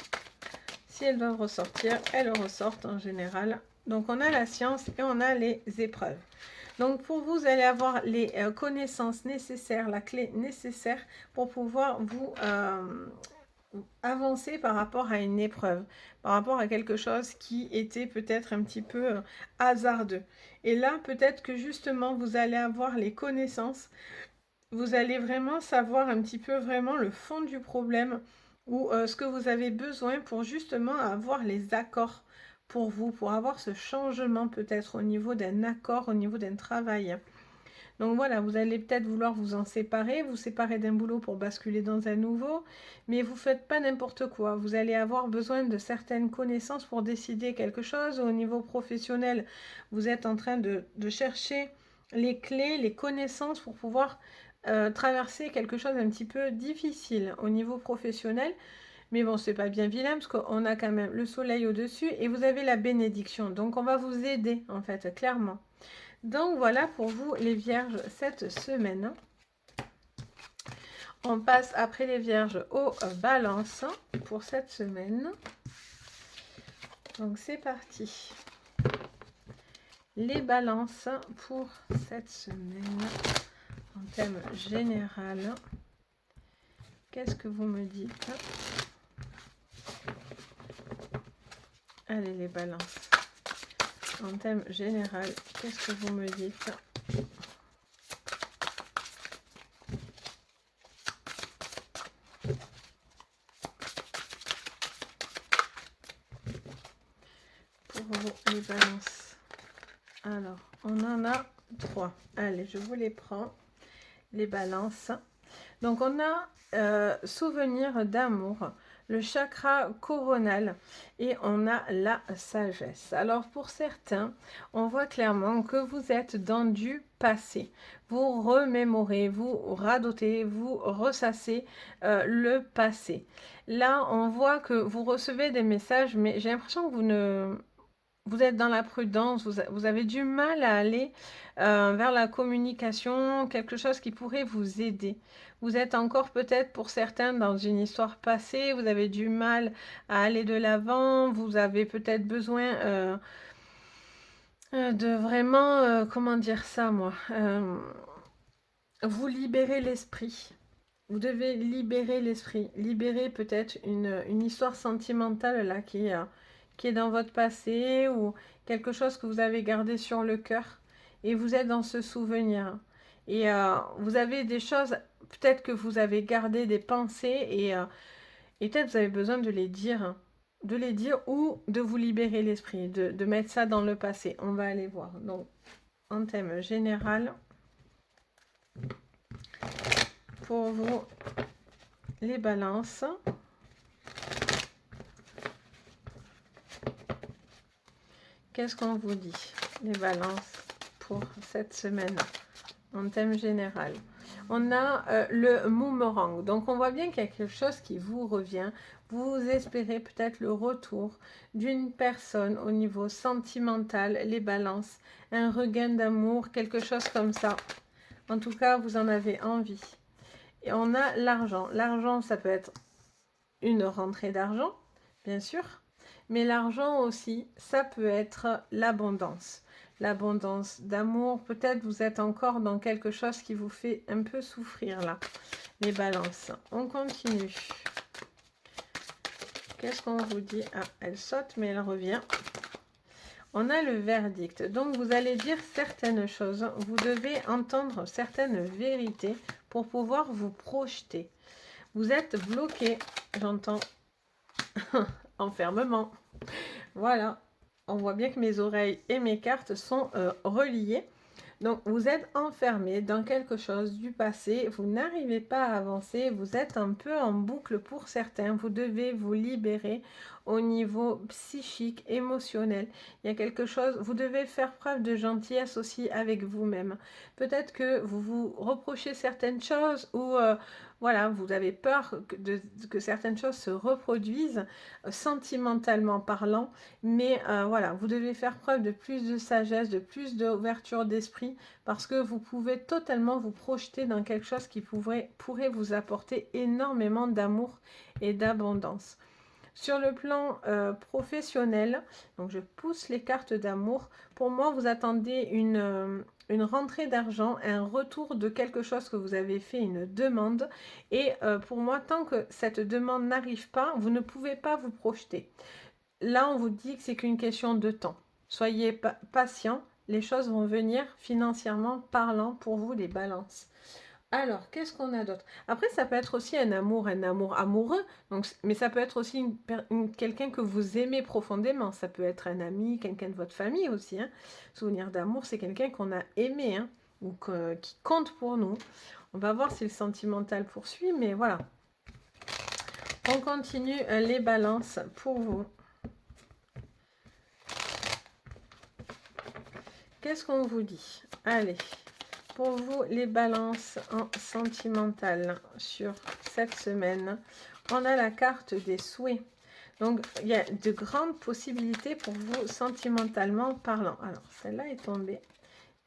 Si elles doivent ressortir, elles ressortent en général. Donc, on a la science et on a les épreuves. Donc, pour vous, vous allez avoir les connaissances nécessaires, la clé nécessaire pour pouvoir vous avancer par rapport à une épreuve, par rapport à quelque chose qui était peut-être un petit peu hasardeux. Et là, peut-être que justement, vous allez avoir les connaissances, vous allez vraiment savoir un petit peu vraiment le fond du problème ou ce que vous avez besoin pour justement avoir les accords pour vous, pour avoir ce changement peut-être au niveau d'un accord, au niveau d'un travail. Donc voilà, vous allez peut-être vouloir vous en séparer, vous séparer d'un boulot pour basculer dans un nouveau, mais vous ne faites pas n'importe quoi. Vous allez avoir besoin de certaines connaissances pour décider quelque chose. Au niveau professionnel, vous êtes en train de chercher les clés, les connaissances pour pouvoir traverser quelque chose un petit peu difficile au niveau professionnel. Mais bon, c'est pas bien vilain parce qu'on a quand même le soleil au-dessus et vous avez la bénédiction. Donc on va vous aider en fait, clairement. Donc voilà pour vous les vierges cette semaine. On passe après les vierges aux balances pour cette semaine. Donc c'est parti. Les balances pour cette semaine en thème général. Qu'est-ce que vous me dites? Allez les balances. En thème général, qu'est-ce que vous me dites? Pour vous, les balances. Alors, on en a 3. Allez, je vous les prends. Les balances. Donc, on a souvenir d'amour. le chakra coronal et on a la sagesse. Alors pour certains, on voit clairement que vous êtes dans du passé. Vous remémorez, vous radotez, vous ressassez le passé. Là, on voit que vous recevez des messages, mais j'ai l'impression que vous êtes dans la prudence, vous avez du mal à aller vers la communication, quelque chose qui pourrait vous aider. Vous êtes encore peut-être pour certains dans une histoire passée, vous avez du mal à aller de l'avant, vous avez peut-être besoin de vraiment, comment dire ça moi, vous libérer l'esprit. Vous devez libérer l'esprit, libérer peut-être une histoire sentimentale là qui est dans votre passé ou quelque chose que vous avez gardé sur le cœur et vous êtes dans ce souvenir. Et vous avez des choses, peut-être que vous avez gardé des pensées et peut-être vous avez besoin de les dire ou de vous libérer l'esprit, de mettre ça dans le passé. On va aller voir. Donc, en thème général, pour vous, les balances. Qu'est-ce qu'on vous dit, les balances, pour cette semaine, en thème général? On a le boomerang. Donc, on voit bien qu'il y a quelque chose qui vous revient. Vous espérez peut-être le retour d'une personne au niveau sentimental, les balances, un regain d'amour, quelque chose comme ça. En tout cas, vous en avez envie. Et on a l'argent. L'argent, ça peut être une rentrée d'argent, bien sûr. Mais l'argent aussi, ça peut être l'abondance. L'abondance d'amour. Peut-être vous êtes encore dans quelque chose qui vous fait un peu souffrir là. Les balances. On continue. Qu'est-ce qu'on vous dit? Ah, elle saute mais elle revient. On a le verdict. Donc vous allez dire certaines choses. Vous devez entendre certaines vérités pour pouvoir vous projeter. Vous êtes bloqué, j'entends. Enfermement. Voilà. On voit bien que mes oreilles et mes cartes sont reliées. Donc, vous êtes enfermé dans quelque chose du passé. Vous n'arrivez pas à avancer. Vous êtes un peu en boucle pour certains. Vous devez vous libérer au niveau psychique, émotionnel. Il y a quelque chose, vous devez faire preuve de gentillesse aussi avec vous-même. Peut-être que vous vous reprochez certaines choses ou voilà, vous avez peur que certaines choses se reproduisent sentimentalement parlant. Mais voilà, vous devez faire preuve de plus de sagesse, de plus d'ouverture d'esprit parce que vous pouvez totalement vous projeter dans quelque chose qui pourrait vous apporter énormément d'amour et d'abondance. Sur le plan professionnel, donc je pousse les cartes d'amour. Pour moi, vous attendez une rentrée d'argent, un retour de quelque chose que vous avez fait, une demande. Et pour moi, tant que cette demande n'arrive pas, vous ne pouvez pas vous projeter. Là, on vous dit que c'est qu'une question de temps. Soyez patient, les choses vont venir financièrement parlant pour vous, les balances. Alors, qu'est-ce qu'on a d'autre? Après, ça peut être aussi un amour amoureux, donc, mais ça peut être aussi quelqu'un que vous aimez profondément. Ça peut être un ami, quelqu'un de votre famille aussi. Hein. Souvenir d'amour, c'est quelqu'un qu'on a aimé hein, ou qui compte pour nous. On va voir si le sentimental poursuit, mais voilà. On continue les balances pour vous. Qu'est-ce qu'on vous dit? Allez. Pour vous, les balances en sentimental sur cette semaine, on a la carte des souhaits. Donc, il y a de grandes possibilités pour vous sentimentalement parlant. Alors, celle-là est tombée.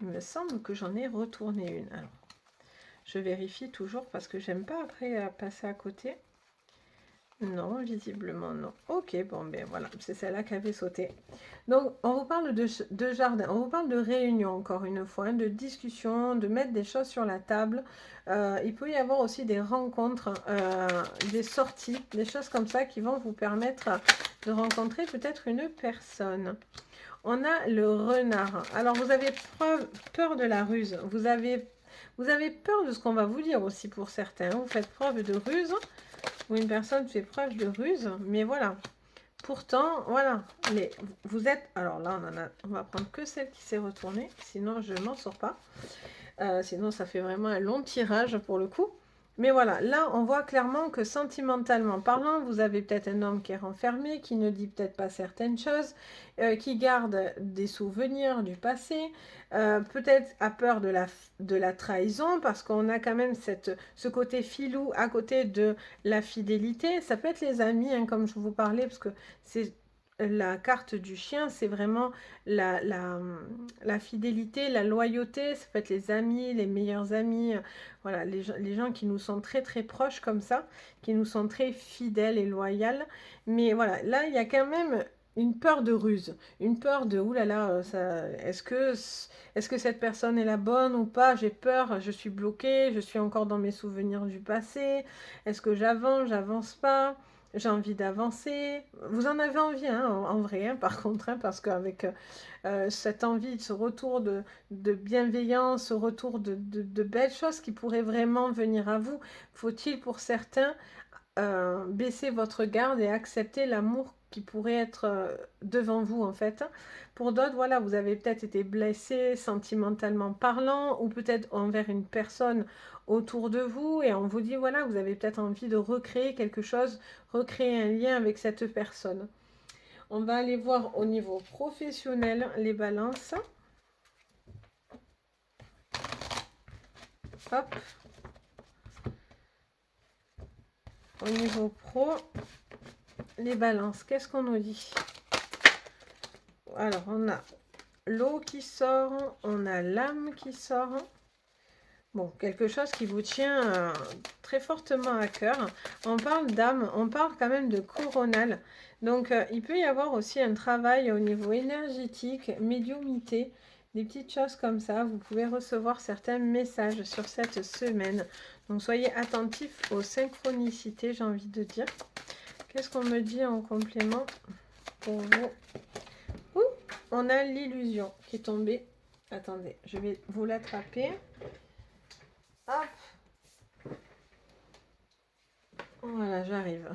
Il me semble que j'en ai retourné une. Alors, je vérifie toujours parce que j'aime pas après passer à côté. Non, visiblement non. Ok, bon ben voilà, c'est celle-là qui avait sauté. Donc, on vous parle de jardin, on vous parle de réunion encore une fois, hein, de discussion, de mettre des choses sur la table. Il peut y avoir aussi des rencontres, des sorties, des choses comme ça qui vont vous permettre de rencontrer peut-être une personne. On a le renard. Alors, vous avez peur de la ruse. Vous avez peur de ce qu'on va vous dire aussi pour certains. Vous faites preuve de ruse. Ou une personne fait preuve de ruse, mais voilà. Pourtant, voilà, vous êtes... Alors là, on va prendre que celle qui s'est retournée, sinon je m'en sors pas. Sinon, ça fait vraiment un long tirage pour le coup. Mais voilà, là, on voit clairement que sentimentalement parlant, vous avez peut-être un homme qui est renfermé, qui ne dit peut-être pas certaines choses, qui garde des souvenirs du passé, peut-être a peur de la trahison, parce qu'on a quand même ce côté filou à côté de la fidélité. Ça peut être les amis, hein, comme je vous parlais, parce que c'est la carte du chien, c'est vraiment la fidélité, la loyauté. Ça peut être les amis, les meilleurs amis, voilà, les gens qui nous sont très très proches comme ça, qui nous sont très fidèles et loyaux. Mais voilà, là, il y a quand même une peur de ruse, une peur de oulala, est-ce que cette personne est la bonne ou pas? J'ai peur, je suis bloquée, je suis encore dans mes souvenirs du passé. Est-ce que j'avance, j'avance pas? J'ai envie d'avancer. Vous en avez envie, hein, en vrai, hein, par contre, hein, parce qu'avec cette envie, ce retour de bienveillance, ce retour de belles choses qui pourraient vraiment venir à vous, faut-il pour certains baisser votre garde et accepter l'amour qui pourrait être devant vous en fait. Pour d'autres, voilà, vous avez peut-être été blessé sentimentalement parlant ou peut-être envers une personne autour de vous et on vous dit voilà, vous avez peut-être envie de recréer quelque chose, recréer un lien avec cette personne. On va aller voir au niveau professionnel les balances. Hop. Au niveau pro, les balances, qu'est-ce qu'on nous dit? Alors, on a l'eau qui sort, on a l'âme qui sort. Bon, quelque chose qui vous tient très fortement à cœur. On parle d'âme, on parle quand même de coronal. Donc, il peut y avoir aussi un travail au niveau énergétique, médiumité, des petites choses comme ça. Vous pouvez recevoir certains messages sur cette semaine. Donc, soyez attentifs aux synchronicités, j'ai envie de dire. Qu'est-ce qu'on me dit en complément pour vous? Ouh, on a l'illusion qui est tombée. Attendez, je vais vous l'attraper. Hop. Voilà, j'arrive.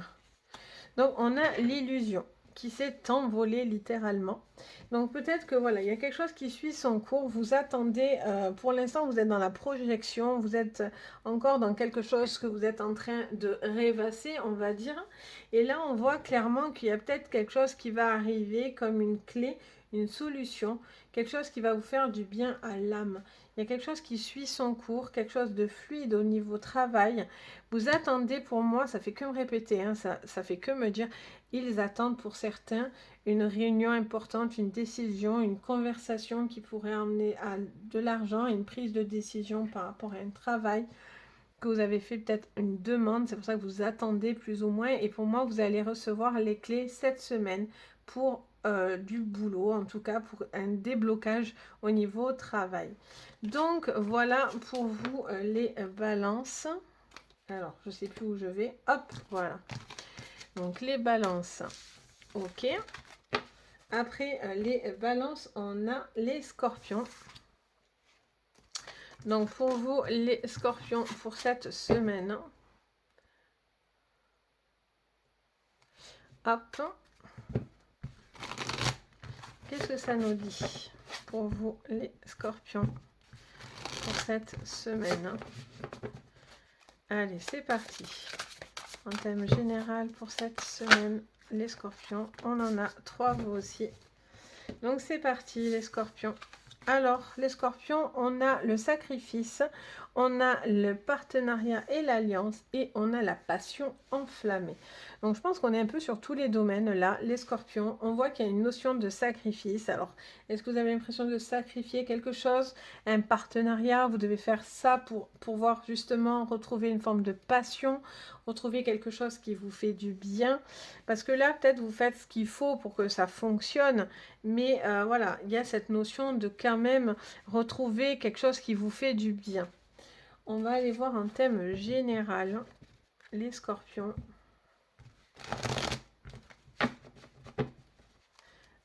Donc, on a l'illusion qui s'est envolée littéralement. Donc, peut-être que voilà, il y a quelque chose qui suit son cours. Vous attendez, pour l'instant, vous êtes dans la projection, vous êtes encore dans quelque chose que vous êtes en train de rêvasser, on va dire. Et là, on voit clairement qu'il y a peut-être quelque chose qui va arriver comme une clé, une solution, quelque chose qui va vous faire du bien à l'âme. Il y a quelque chose qui suit son cours, quelque chose de fluide au niveau travail. Vous attendez, pour moi, ça fait que me répéter, hein, ça fait que me dire, ils attendent pour certains une réunion importante, une décision, une conversation qui pourrait emmener à de l'argent, une prise de décision par rapport à un travail que vous avez fait peut-être une demande, c'est pour ça que vous attendez plus ou moins. Et pour moi, vous allez recevoir les clés cette semaine pour du boulot, en tout cas pour un déblocage au niveau travail. Donc voilà pour vous les balances. Alors, je ne sais plus où je vais. Hop, voilà. Donc les balances. Ok. Après les balances, on a les scorpions. Donc pour vous, les scorpions, pour cette semaine. Hop. Qu'est-ce que ça nous dit pour vous, les scorpions, pour cette semaine? Allez, c'est parti. En thème général pour cette semaine, les scorpions. On en a 3, vous aussi. Donc c'est parti, les scorpions. Alors, les scorpions, on a le sacrifice, on a le partenariat et l'alliance, et on a la passion enflammée. Donc, je pense qu'on est un peu sur tous les domaines, là, les scorpions. On voit qu'il y a une notion de sacrifice. Alors, est-ce que vous avez l'impression de sacrifier quelque chose? Un partenariat, vous devez faire ça pour pouvoir justement retrouver une forme de passion, retrouver quelque chose qui vous fait du bien. Parce que là, peut-être vous faites ce qu'il faut pour que ça fonctionne, mais voilà, il y a cette notion de quand même retrouver quelque chose qui vous fait du bien. On va aller voir un thème général, les scorpions.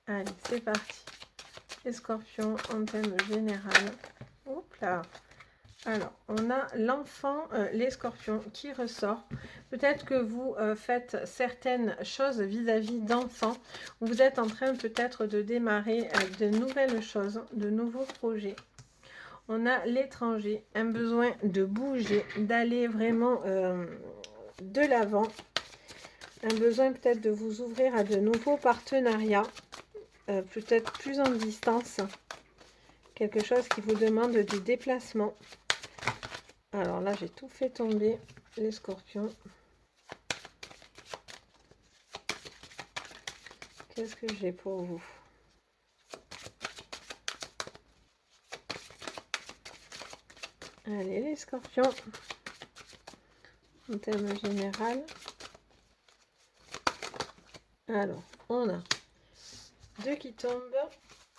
Allez, c'est parti. Les scorpions en thème général. Hop là. Alors, on a l'enfant, les scorpions, qui ressort. Peut-être que vous faites certaines choses vis-à-vis d'enfants. Vous êtes en train peut-être de démarrer de nouvelles choses, de nouveaux projets. On a l'étranger, un besoin de bouger, d'aller vraiment de l'avant. Un besoin peut-être de vous ouvrir à de nouveaux partenariats, peut-être plus en distance. Quelque chose qui vous demande du déplacement. Alors là, j'ai tout fait tomber, les scorpions. Qu'est-ce que j'ai pour vous? Allez, les scorpions, en termes général. Alors, on a 2 qui tombent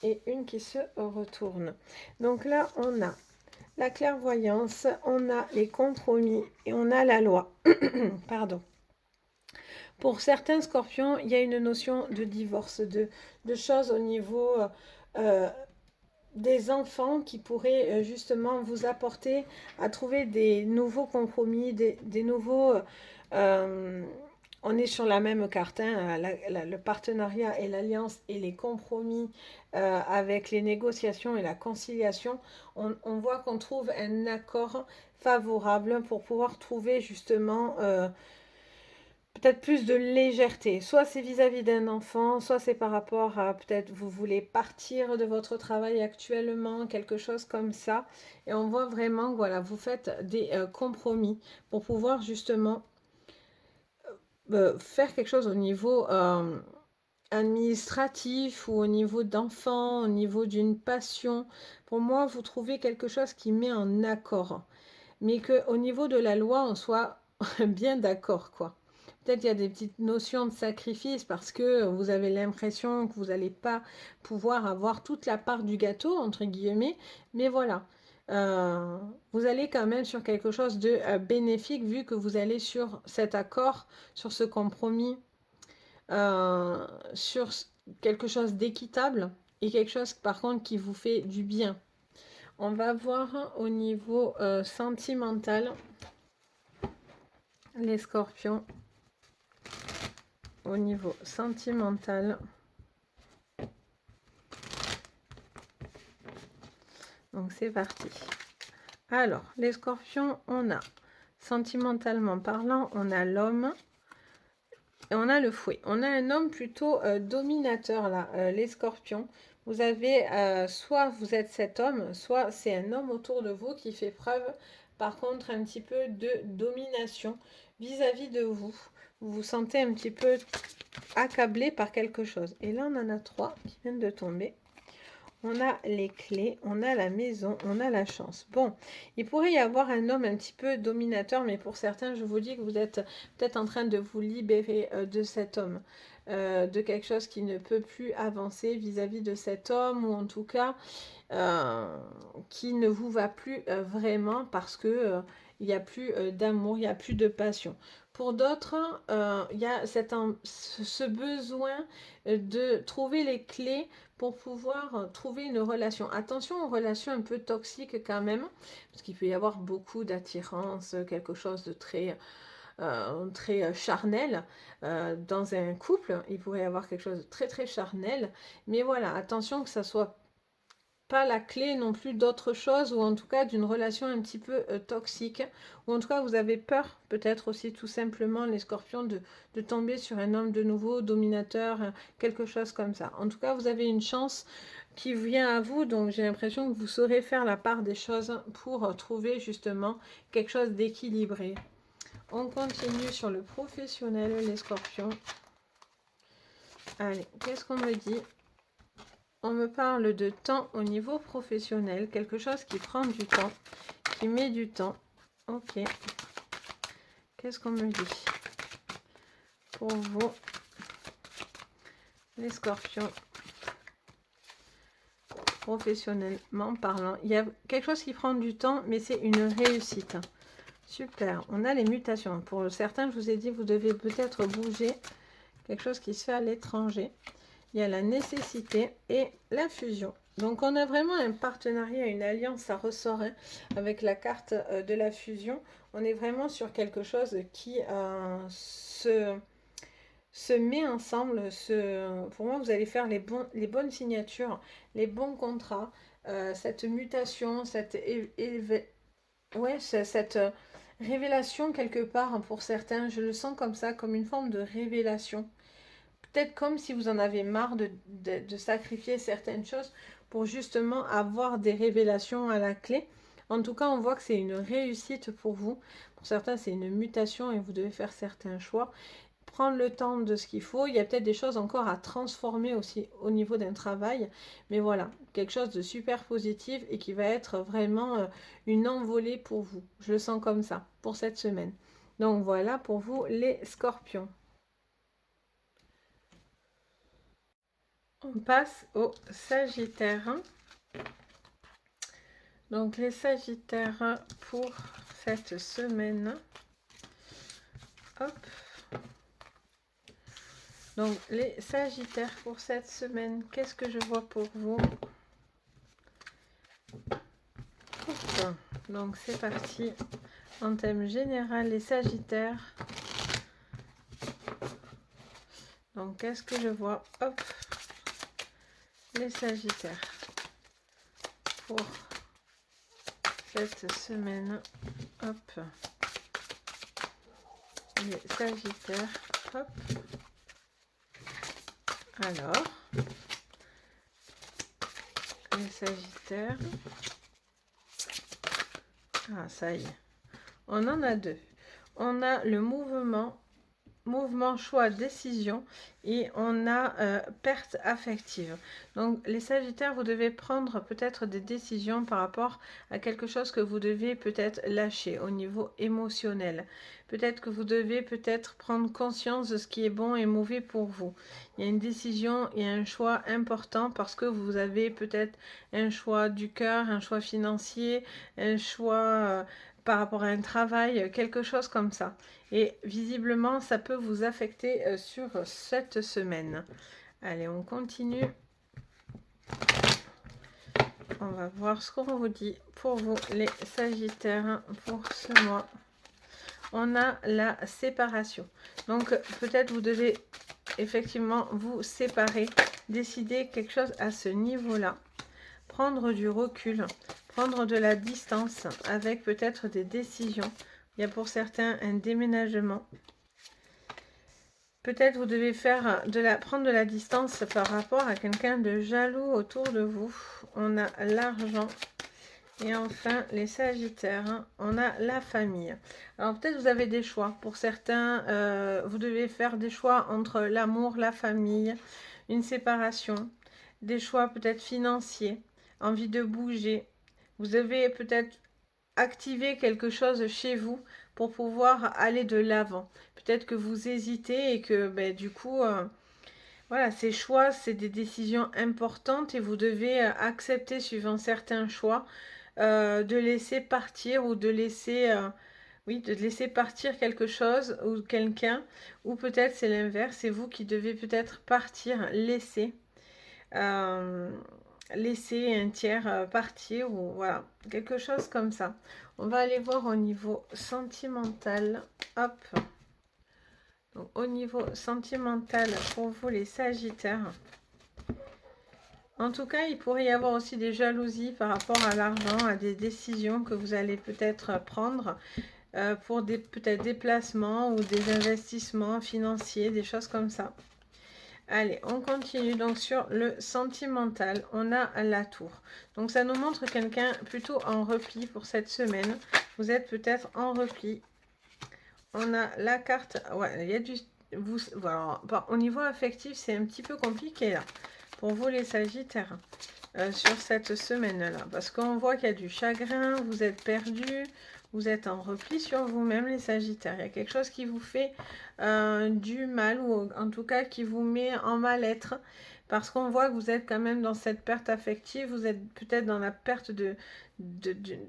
et une qui se retourne. Donc là, on a la clairvoyance, on a les compromis et on a la loi. Pardon. Pour certains scorpions, il y a une notion de divorce, de choses au niveau des enfants qui pourraient justement vous apporter à trouver des nouveaux compromis, des nouveaux... on est sur la même carte, hein, le partenariat et l'alliance et les compromis avec les négociations et la conciliation. On voit qu'on trouve un accord favorable pour pouvoir trouver justement peut-être plus de légèreté. Soit c'est vis-à-vis d'un enfant, soit c'est par rapport à peut-être vous voulez partir de votre travail actuellement, quelque chose comme ça. Et on voit vraiment que voilà, vous faites des compromis pour pouvoir justement faire quelque chose au niveau administratif ou au niveau d'enfant, au niveau d'une passion. Pour moi, vous trouvez quelque chose qui met en accord. Mais qu'au niveau de la loi, on soit bien d'accord, quoi. Peut-être il y a des petites notions de sacrifice parce que vous avez l'impression que vous n'allez pas pouvoir avoir toute la part du gâteau, entre guillemets. Mais voilà, vous allez quand même sur quelque chose de bénéfique vu que vous allez sur cet accord, sur ce compromis, sur quelque chose d'équitable et quelque chose par contre qui vous fait du bien. On va voir au niveau sentimental, les scorpions. Au niveau sentimental. Donc c'est parti. Alors, les scorpions, on a, sentimentalement parlant, on a l'homme et on a le fouet. On a un homme plutôt dominateur là, les scorpions. Vous avez, soit vous êtes cet homme, soit c'est un homme autour de vous qui fait preuve, par contre, un petit peu de domination vis-à-vis de vous. Vous vous sentez un petit peu accablé par quelque chose. Et là, on en a 3 qui viennent de tomber. On a les clés, on a la maison, on a la chance. Bon, il pourrait y avoir un homme un petit peu dominateur, mais pour certains, je vous dis que vous êtes peut-être en train de vous libérer de cet homme, de quelque chose qui ne peut plus avancer vis-à-vis de cet homme, ou en tout cas, qui ne vous va plus vraiment parce que il n'y a plus d'amour, il n'y a plus de passion. Pour d'autres, il y a ce besoin de trouver les clés pour pouvoir trouver une relation. Attention aux relations un peu toxiques quand même, parce qu'il peut y avoir beaucoup d'attirance, quelque chose de très charnel dans un couple. Il pourrait y avoir quelque chose de très très charnel, mais voilà, attention que ça soit pas la clé non plus d'autre chose, ou en tout cas d'une relation un petit peu toxique, ou en tout cas vous avez peur peut-être aussi tout simplement les scorpions de tomber sur un homme de nouveau dominateur, quelque chose comme ça. En tout cas vous avez une chance qui vient à vous, donc j'ai l'impression que vous saurez faire la part des choses pour trouver justement quelque chose d'équilibré. On continue sur le professionnel, les scorpions. Allez, qu'est-ce qu'on me dit? On me parle de temps au niveau professionnel, quelque chose qui prend du temps, qui met du temps. Ok. Qu'est-ce qu'on me dit pour vous, les scorpions, professionnellement parlant? Il y a quelque chose qui prend du temps, mais c'est une réussite. Super. On a les mutations. Pour certains, je vous ai dit, vous devez peut-être bouger. Quelque chose qui se fait à l'étranger. Il y a la nécessité et la fusion. Donc on a vraiment un partenariat, une alliance, ça ressort hein, avec la carte de la fusion. On est vraiment sur quelque chose qui se met ensemble. Pour moi, vous allez faire les bonnes signatures, les bons contrats. cette mutation, ouais, cette révélation quelque part, hein, pour certains. Je le sens comme ça, comme une forme de révélation. Peut-être comme si vous en avez marre de sacrifier certaines choses pour justement avoir des révélations à la clé. En tout cas, on voit que c'est une réussite pour vous. Pour certains, c'est une mutation et vous devez faire certains choix. Prendre le temps de ce qu'il faut. Il y a peut-être des choses encore à transformer aussi au niveau d'un travail. Mais voilà, quelque chose de super positif et qui va être vraiment une envolée pour vous. Je le sens comme ça pour cette semaine. Donc voilà pour vous les scorpions. On passe au Sagittaire. Donc les Sagittaires pour cette semaine. Hop. Donc les Sagittaires pour cette semaine, qu'est-ce que je vois pour vous? Hop. Donc c'est parti. En thème général, les Sagittaires. Donc qu'est-ce que je vois? Hop. Les Sagittaires pour cette semaine. Hop. Les Sagittaires. Hop. Alors, les Sagittaires. Ah, ça y est. On en a deux. On a le mouvement, choix, décision, et on a perte affective. Donc les Sagittaires, vous devez prendre peut-être des décisions par rapport à quelque chose que vous devez peut-être lâcher au niveau émotionnel. Peut-être que vous devez peut-être prendre conscience de ce qui est bon et mauvais pour vous. Il y a une décision et un choix important parce que vous avez peut-être un choix du cœur, un choix financier, un choix par rapport à un travail, quelque chose comme ça. Et visiblement, ça peut vous affecter sur cette semaine. Allez, on continue. On va voir ce qu'on vous dit pour vous, les Sagittaires, pour ce mois. On a la séparation. Donc, peut-être vous devez effectivement vous séparer, décider quelque chose à ce niveau-là. Prendre du recul, prendre de la distance avec peut-être des décisions. Il y a pour certains un déménagement. Peut-être vous devez prendre de la distance par rapport à quelqu'un de jaloux autour de vous. On a l'argent. Et enfin, les Sagittaires, on a la famille. Alors peut-être vous avez des choix. Pour certains, vous devez faire des choix entre l'amour, la famille, une séparation, des choix peut-être financiers, envie de bouger. Vous devez peut-être activer quelque chose chez vous pour pouvoir aller de l'avant. Peut-être que vous hésitez et que du coup, voilà, ces choix, c'est des décisions importantes et vous devez accepter, suivant certains choix, de laisser partir ou de laisser, oui, de laisser partir quelque chose ou quelqu'un, ou peut-être c'est l'inverse, c'est vous qui devez peut-être partir, euh, laisser un tiers partir, ou voilà, quelque chose comme ça. On va aller voir au niveau sentimental. Hop. Donc, au niveau sentimental, pour vous les Sagittaires, en tout cas, il pourrait y avoir aussi des jalousies par rapport à l'argent, à des décisions que vous allez peut-être prendre pour des peut-être déplacements ou des investissements financiers, des choses comme ça. Allez, on continue. Donc sur le sentimental, on a la tour. Donc ça nous montre quelqu'un plutôt en repli pour cette semaine. Vous êtes peut-être en repli. On a la carte. Ouais, il y a du. Voilà. Au niveau affectif, c'est un petit peu compliqué là. Pour vous les Sagittaires. Sur cette semaine-là. Parce qu'on voit qu'il y a du chagrin, vous êtes perdu, vous êtes en repli sur vous-même les Sagittaires. Il y a quelque chose qui vous fait du mal, ou en tout cas qui vous met en mal-être. Parce qu'on voit que vous êtes quand même dans cette perte affective, vous êtes peut-être dans la perte de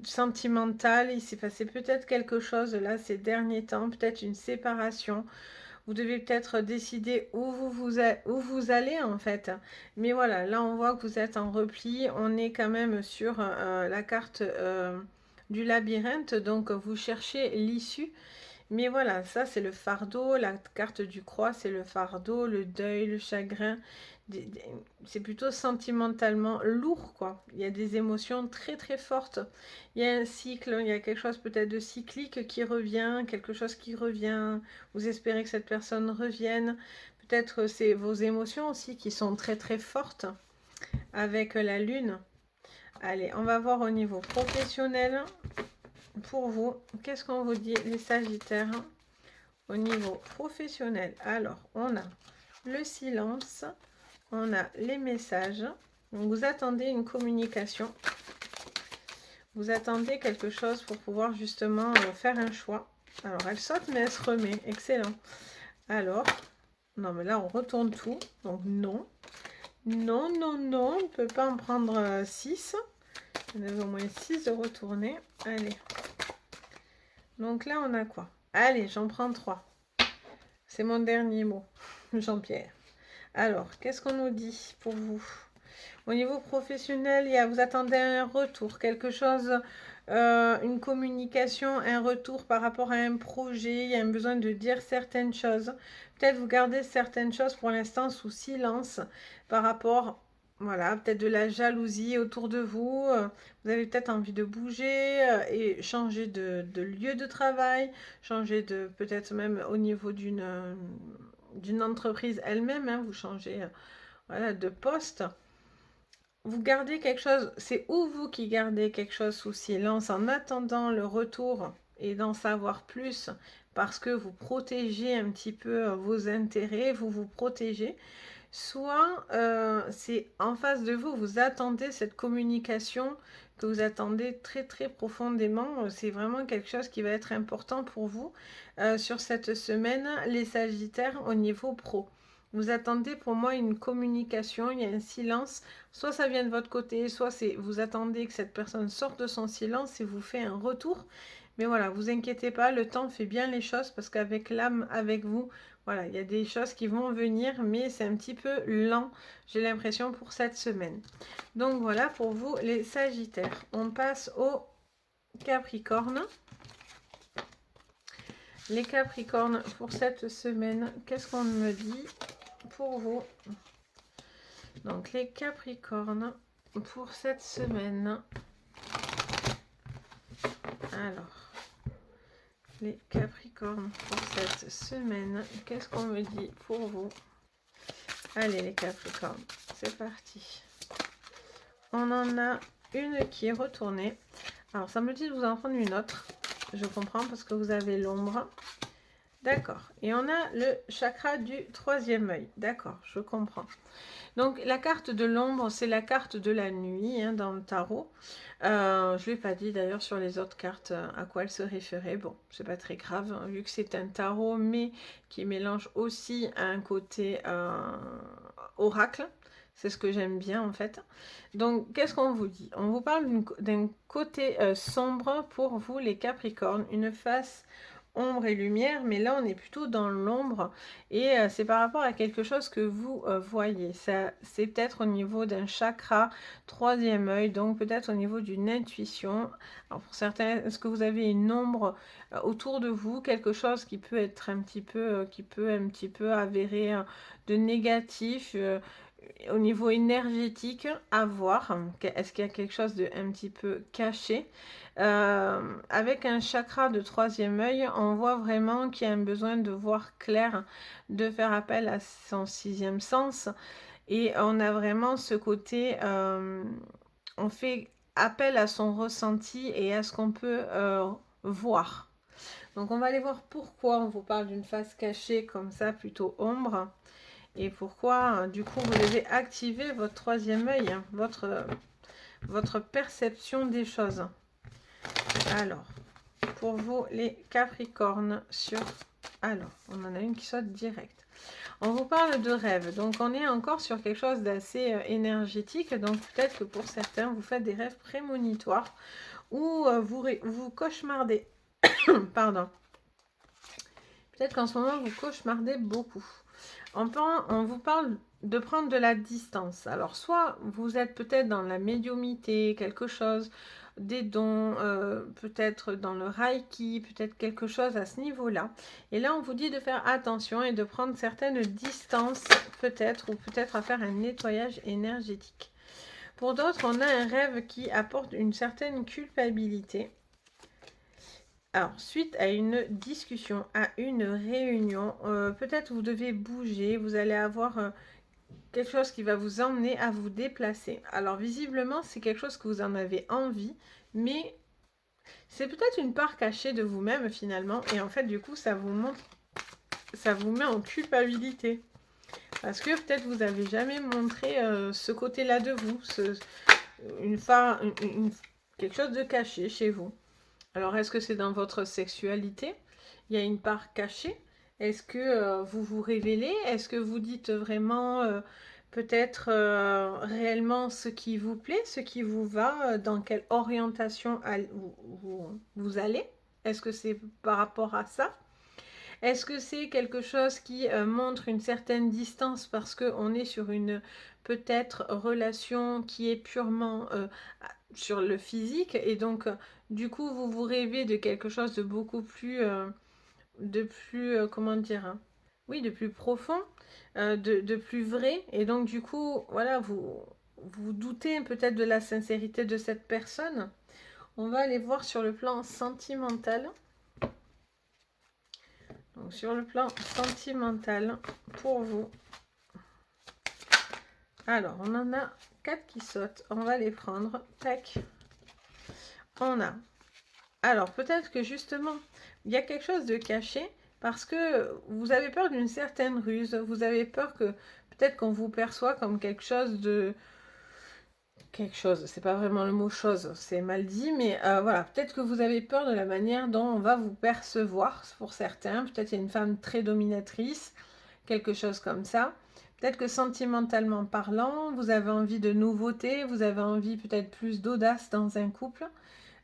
sentimentale. Il s'est passé peut-être quelque chose là ces derniers temps, peut-être une séparation. Vous devez peut-être décider où vous allez en fait. Mais voilà, là on voit que vous êtes en repli. On est quand même sur la carte du labyrinthe. Donc vous cherchez l'issue. Mais voilà, ça c'est le fardeau, la carte du croix, c'est le fardeau, le deuil, le chagrin. C'est plutôt sentimentalement lourd, quoi. Il y a des émotions très très fortes. Il y a un cycle, il y a quelque chose peut-être de cyclique qui revient, quelque chose qui revient. Vous espérez que cette personne revienne. Peut-être c'est vos émotions aussi qui sont très très fortes avec la lune. Allez, on va voir au niveau professionnel. Pour vous, qu'est-ce qu'on vous dit les Sagittaires au niveau professionnel? Alors, on a le silence, on a les messages. Donc, vous attendez une communication. Vous attendez quelque chose pour pouvoir justement faire un choix. Alors, elle saute, mais elle se remet. Excellent. Alors, non, mais là, on retourne tout. Donc, non. Non, non, non. On ne peut pas en prendre 6. Il y en avait au moins 6 de retourner. Allez. Donc là, on a quoi? Allez, j'en prends 3. C'est mon dernier mot, Jean-Pierre. Alors, qu'est-ce qu'on nous dit pour vous? Au niveau professionnel, vous attendez un retour, quelque chose, une communication, un retour par rapport à un projet. Il y a un besoin de dire certaines choses. Peut-être vous gardez certaines choses pour l'instant sous silence par rapport, voilà, peut-être de la jalousie autour de vous. Vous avez peut-être envie de bouger et changer de lieu de travail, changer de, peut-être même au niveau d'une entreprise elle-même, hein, vous changez voilà, de poste. Vous gardez quelque chose, c'est ou vous qui gardez quelque chose sous silence en attendant le retour et d'en savoir plus parce que vous protégez un petit peu vos intérêts, vous vous protégez, soit c'est en face de vous, vous attendez cette communication que vous attendez très très profondément. C'est vraiment quelque chose qui va être important pour vous sur cette semaine, les Sagittaires, au niveau pro. Vous attendez pour moi une communication, il y a un silence, soit ça vient de votre côté, soit c'est vous attendez que cette personne sorte de son silence et vous fait un retour. Mais voilà, vous inquiétez pas, le temps fait bien les choses parce qu'avec l'âme, avec vous, voilà, il y a des choses qui vont venir, mais c'est un petit peu lent, j'ai l'impression, pour cette semaine. Donc voilà pour vous les Sagittaires. On passe au Capricorne. Les Capricornes pour cette semaine, qu'est-ce qu'on me dit pour vous? Donc les Capricornes pour cette semaine. Alors, les Capricornes pour cette semaine, qu'est-ce qu'on me dit pour vous? Allez les Capricornes, c'est parti. On en a une qui est retournée. Alors ça me dit de vous en prendre une autre. Je comprends parce que vous avez l'ombre. D'accord. Et on a le chakra du troisième œil. D'accord, je comprends. Donc la carte de l'ombre, c'est la carte de la nuit hein, dans le tarot. Je ne l'ai pas dit d'ailleurs sur les autres cartes à quoi elle se référait. Bon, c'est pas très grave, hein, vu que c'est un tarot, mais qui mélange aussi un côté oracle. C'est ce que j'aime bien en fait. Donc, qu'est-ce qu'on vous dit? On vous parle d'un côté sombre pour vous les Capricornes, une face ombre et lumière, mais là on est plutôt dans l'ombre et c'est par rapport à quelque chose que vous voyez. C'est peut-être au niveau d'un chakra, troisième œil, donc peut-être au niveau d'une intuition. Alors pour certains, est-ce que vous avez une ombre autour de vous, quelque chose qui peut être un petit peu avérer de négatif au niveau énergétique, à voir. Est-ce qu'il y a quelque chose de un petit peu caché? Avec un chakra de troisième œil, on voit vraiment qu'il y a un besoin de voir clair, de faire appel à son sixième sens. Et on a vraiment ce côté, on fait appel à son ressenti et à ce qu'on peut voir. Donc on va aller voir pourquoi on vous parle d'une face cachée comme ça, plutôt ombre. Et pourquoi, du coup, vous devez activer votre troisième œil, hein, votre perception des choses. Alors, pour vous, les Capricornes, alors, on en a une qui saute direct. On vous parle de rêve, donc on est encore sur quelque chose d'assez énergétique. Donc peut-être que pour certains, vous faites des rêves prémonitoires ou vous cauchemardez. Pardon. Peut-être qu'en ce moment, vous cauchemardez beaucoup. On vous parle de prendre de la distance. Alors, soit vous êtes peut-être dans la médiumnité, quelque chose, des dons, peut-être dans le Reiki, peut-être quelque chose à ce niveau-là. Et là, on vous dit de faire attention et de prendre certaines distances, peut-être, ou peut-être à faire un nettoyage énergétique. Pour d'autres, on a un rêve qui apporte une certaine culpabilité. Alors, suite à une discussion, à une réunion, peut-être vous devez bouger, vous allez avoir quelque chose qui va vous emmener à vous déplacer. Alors, visiblement, c'est quelque chose que vous en avez envie, mais c'est peut-être une part cachée de vous-même finalement, et en fait, du coup, ça vous met en culpabilité. Parce que peut-être vous n'avez jamais montré ce côté-là de vous, quelque chose de caché chez vous. Alors, est-ce que c'est dans votre sexualité? Il y a une part cachée. Est-ce que vous vous révélez? Est-ce que vous dites vraiment peut-être réellement ce qui vous plaît, ce qui vous va, dans quelle orientation vous allez? Est-ce que c'est par rapport à ça? Est-ce que c'est quelque chose qui montre une certaine distance parce qu'on est sur une peut-être relation qui est purement sur le physique et donc du coup vous vous rêvez de quelque chose de beaucoup plus, comment dire, hein, oui, de plus profond, de plus vrai et donc du coup voilà vous doutez peut-être de la sincérité de cette personne. On va aller voir sur le plan sentimental. Donc, sur le plan sentimental, pour vous. Alors, on en a 4 qui sautent. On va les prendre. Tac. On a. Alors, peut-être que justement, il y a quelque chose de caché parce que vous avez peur d'une certaine ruse. Vous avez peur que peut-être qu'on vous perçoit comme quelque chose de... Quelque chose, c'est pas vraiment le mot chose, c'est mal dit, mais voilà, peut-être que vous avez peur de la manière dont on va vous percevoir pour certains. Peut-être il y a une femme très dominatrice, quelque chose comme ça. Peut-être que sentimentalement parlant, vous avez envie de nouveautés, vous avez envie peut-être plus d'audace dans un couple,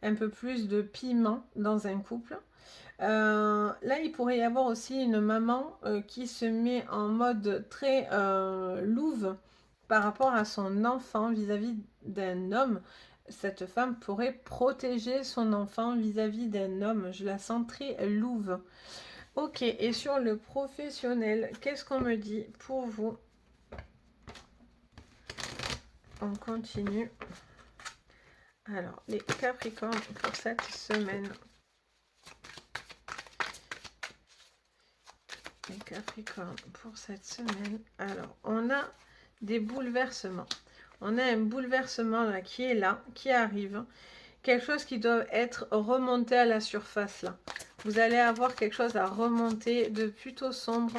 un peu plus de piment dans un couple. Là, il pourrait y avoir aussi une maman qui se met en mode très louve par rapport à son enfant vis-à-vis d'un homme. Cette femme pourrait protéger son enfant vis-à-vis d'un homme. Je la sens très louve. Ok, et sur le professionnel, qu'est-ce qu'on me dit pour vous? On continue. Alors, les Capricornes pour cette semaine. Les Capricornes pour cette semaine. Alors, on a des bouleversements. On a un bouleversement là qui est là, qui arrive. Quelque chose qui doit être remonté à la surface là. Vous allez avoir quelque chose à remonter de plutôt sombre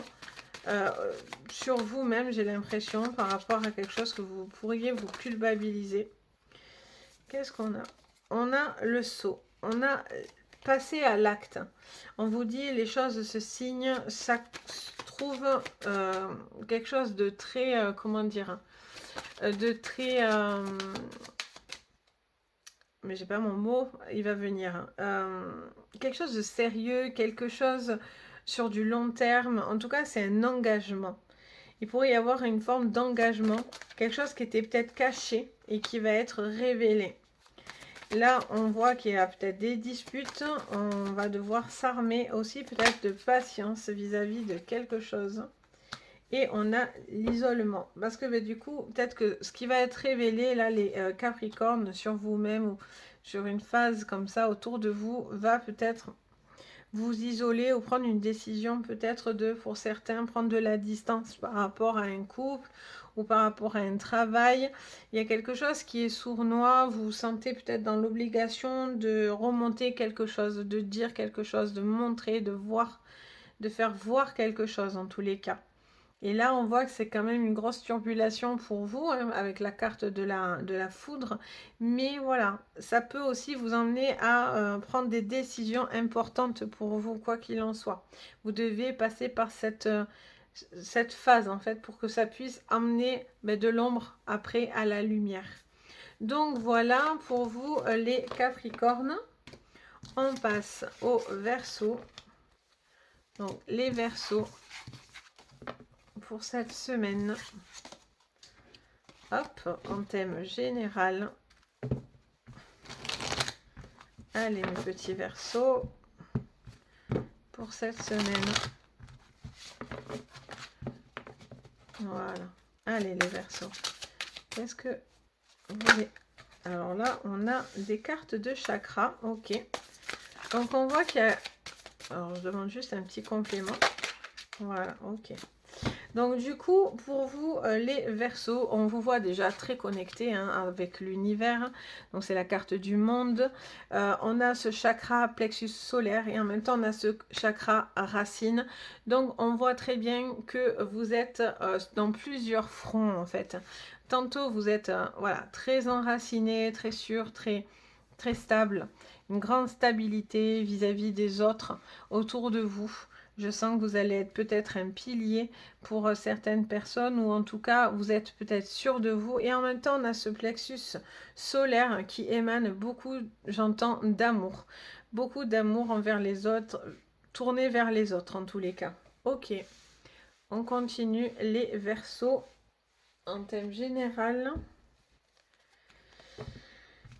sur vous-même, j'ai l'impression, par rapport à quelque chose que vous pourriez vous culpabiliser. Qu'est-ce qu'on a? On a le sceau. On a passé à l'acte. On vous dit les choses se signent, ça trouve quelque chose de très, comment dire, de très... mais j'ai pas mon mot, il va venir. Quelque chose de sérieux, quelque chose sur du long terme. En tout cas, c'est un engagement. Il pourrait y avoir une forme d'engagement, quelque chose qui était peut-être caché et qui va être révélé. Là, on voit qu'il y a peut-être des disputes. On va devoir s'armer aussi peut-être de patience vis-à-vis de quelque chose. Et on a l'isolement. Parce que du coup, peut-être que ce qui va être révélé, là, les Capricornes, sur vous-même ou sur une phase comme ça autour de vous, va peut-être vous isoler ou prendre une décision peut-être de, pour certains, prendre de la distance par rapport à un couple ou par rapport à un travail. Il y a quelque chose qui est sournois, vous vous sentez peut-être dans l'obligation de remonter quelque chose, de dire quelque chose, de montrer, de voir, de faire voir quelque chose en tous les cas. Et là, on voit que c'est quand même une grosse turbulation pour vous, hein, avec la carte de la foudre. Mais voilà, ça peut aussi vous emmener à prendre des décisions importantes pour vous, quoi qu'il en soit. Vous devez passer par cette phase, en fait, pour que ça puisse emmener de l'ombre après à la lumière. Donc voilà pour vous, les Capricornes. On passe aux Verseaux. Donc les Verseaux. Pour cette semaine, hop, en thème général, Allez, mes petits Verseaux, pour cette semaine. Voilà. Allez, les Verseaux. Qu'est-ce que vous voulez? Alors là, on a des cartes de chakra. Ok. Donc, on voit qu'il y a... Alors, je demande juste un petit complément. Voilà, ok. Donc du coup, pour vous, les Verseaux, on vous voit déjà très connectés hein, avec l'univers. Donc c'est la carte du monde. On a ce chakra plexus solaire et en même temps on a ce chakra racine. Donc on voit très bien que vous êtes dans plusieurs fronts en fait. Tantôt vous êtes voilà, très enraciné, très sûr, très stable. Une grande stabilité vis-à-vis des autres autour de vous. Je sens que vous allez être peut-être un pilier pour certaines personnes ou en tout cas vous êtes peut-être sûr de vous et en même temps on a ce plexus solaire qui émane beaucoup, j'entends, d'amour. Beaucoup d'amour envers les autres, tourné vers les autres en tous les cas. Ok, on continue les Verseaux en thème général.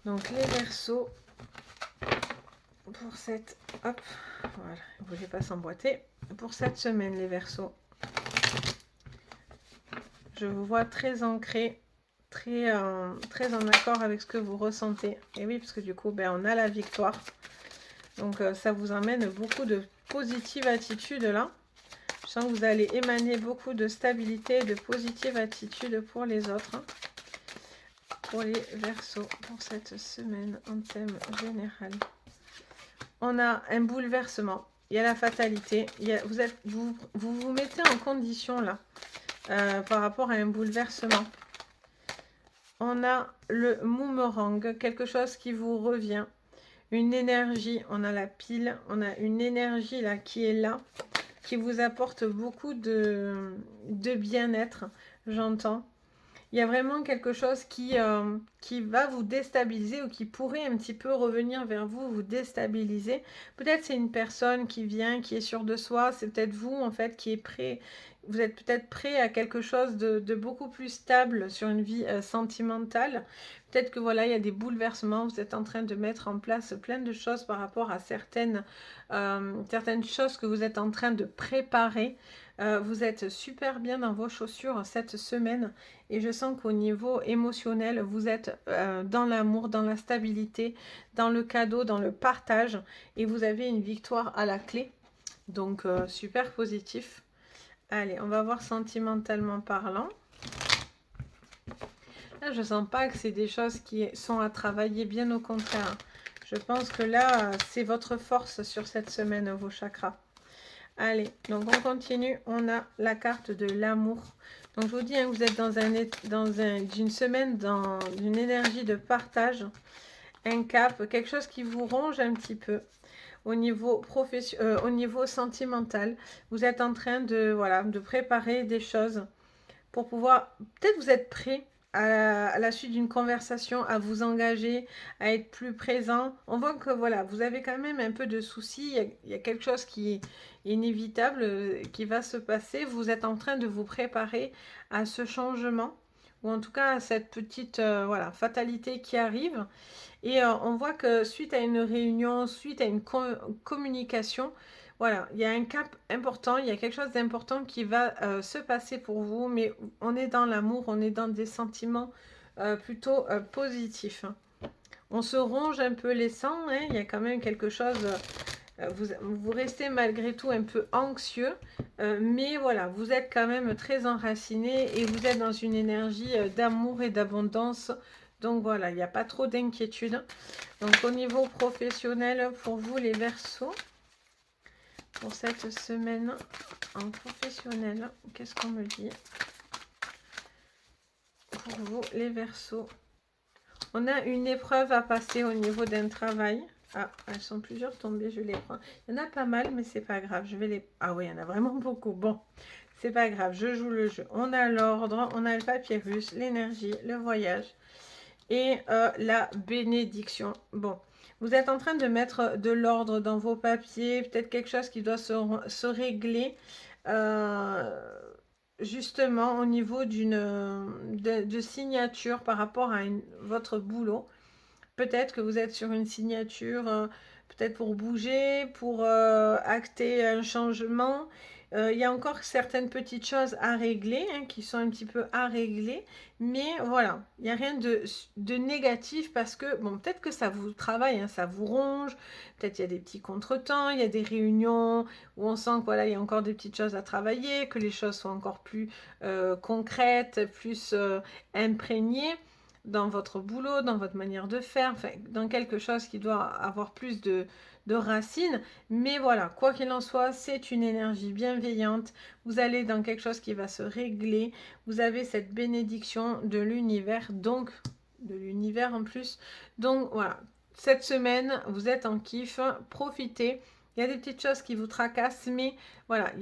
Donc les Verseaux pour cette... Hop, voilà, vous ne voulez pas s'emboîter. Pour cette semaine les Verseaux. Je vous vois très ancré, très en accord avec ce que vous ressentez. Et oui, parce que du coup, ben, on a la victoire. Donc, ça vous emmène beaucoup de positive attitude là. Je sens que vous allez émaner beaucoup de stabilité et de positive attitude pour les autres. Hein. Pour les Verseaux, pour cette semaine en thème général. On a un bouleversement. Il y a la fatalité. Il y a, vous mettez en condition là. Par rapport à un bouleversement. On a le boomerang, quelque chose qui vous revient. Une énergie, on a la pile, on a une énergie là qui est là, qui vous apporte beaucoup de bien-être, j'entends. Il y a vraiment quelque chose qui va vous déstabiliser ou qui pourrait un petit peu revenir vers vous, vous déstabiliser. Peut-être c'est une personne qui vient, qui est sûre de soi, c'est peut-être vous en fait qui est prêt. Vous êtes peut-être prêt à quelque chose de beaucoup plus stable sur une vie sentimentale. Peut-être que voilà, il y a des bouleversements, vous êtes en train de mettre en place plein de choses par rapport à certaines choses que vous êtes en train de préparer. Vous êtes super bien dans vos chaussures cette semaine et je sens qu'au niveau émotionnel, vous êtes dans l'amour, dans la stabilité, dans le cadeau, dans le partage et vous avez une victoire à la clé. Donc super positif. Allez, on va voir sentimentalement parlant. Là, je sens pas que c'est des choses qui sont à travailler, bien au contraire. Je pense que là, c'est votre force sur cette semaine, vos chakras. Allez, donc on continue. On a la carte de l'amour. Donc je vous dis, hein, vous êtes une semaine dans une énergie de partage, un cap, quelque chose qui vous ronge un petit peu. Au niveau au niveau sentimental, vous êtes en train de, voilà, de préparer des choses pour pouvoir, peut-être vous êtes prêt à la suite d'une conversation à vous engager, à être plus présent. On voit que voilà, vous avez quand même un peu de soucis, il y a quelque chose qui est inévitable qui va se passer. Vous êtes en train de vous préparer à ce changement ou en tout cas à cette petite voilà, fatalité qui arrive. Et on voit que suite à une réunion, suite à une communication, voilà, il y a un cap important, il y a quelque chose d'important qui va se passer pour vous, mais on est dans l'amour, on est dans des sentiments plutôt positifs. Hein. On se ronge un peu les sangs, hein, il y a quand même quelque chose, vous restez malgré tout un peu anxieux, mais voilà, vous êtes quand même très enraciné et vous êtes dans une énergie d'amour et d'abondance. Donc voilà, il n'y a pas trop d'inquiétude. Donc au niveau professionnel, pour vous les Verseaux, pour cette semaine en professionnel, qu'est-ce qu'on me dit? Pour vous les Verseaux, on a une épreuve à passer au niveau d'un travail. Ah, elles sont plusieurs tombées, je les prends. Il y en a pas mal, mais c'est pas grave. Je vais les... Ah oui, il y en a vraiment beaucoup. Bon, c'est pas grave, je joue le jeu. On a l'ordre, on a le papyrus, l'énergie, le voyage et la bénédiction. Bon, vous êtes en train de mettre de l'ordre dans vos papiers, peut-être quelque chose qui doit se régler justement au niveau de signature par rapport à votre boulot. peut-être que vous êtes sur une signature, peut-être pour bouger, pour acter un changement. Il y a encore certaines petites choses à régler, hein, qui sont un petit peu à régler. Mais voilà, il n'y a rien de négatif parce que, bon, peut-être que ça vous travaille, hein, ça vous ronge. Peut-être il y a des petits contretemps, il y a des réunions où on sent que voilà, il y a encore des petites choses à travailler, que les choses sont encore plus concrètes, plus imprégnées dans votre boulot, dans votre manière de faire, enfin, dans quelque chose qui doit avoir plus de racines. Mais voilà, quoi qu'il en soit, c'est une énergie bienveillante. Vous allez dans quelque chose qui va se régler. Vous avez cette bénédiction de l'univers, donc de l'univers en plus. Donc voilà, cette semaine, vous êtes en kiff, profitez. Il y a des petites choses qui vous tracassent, mais voilà,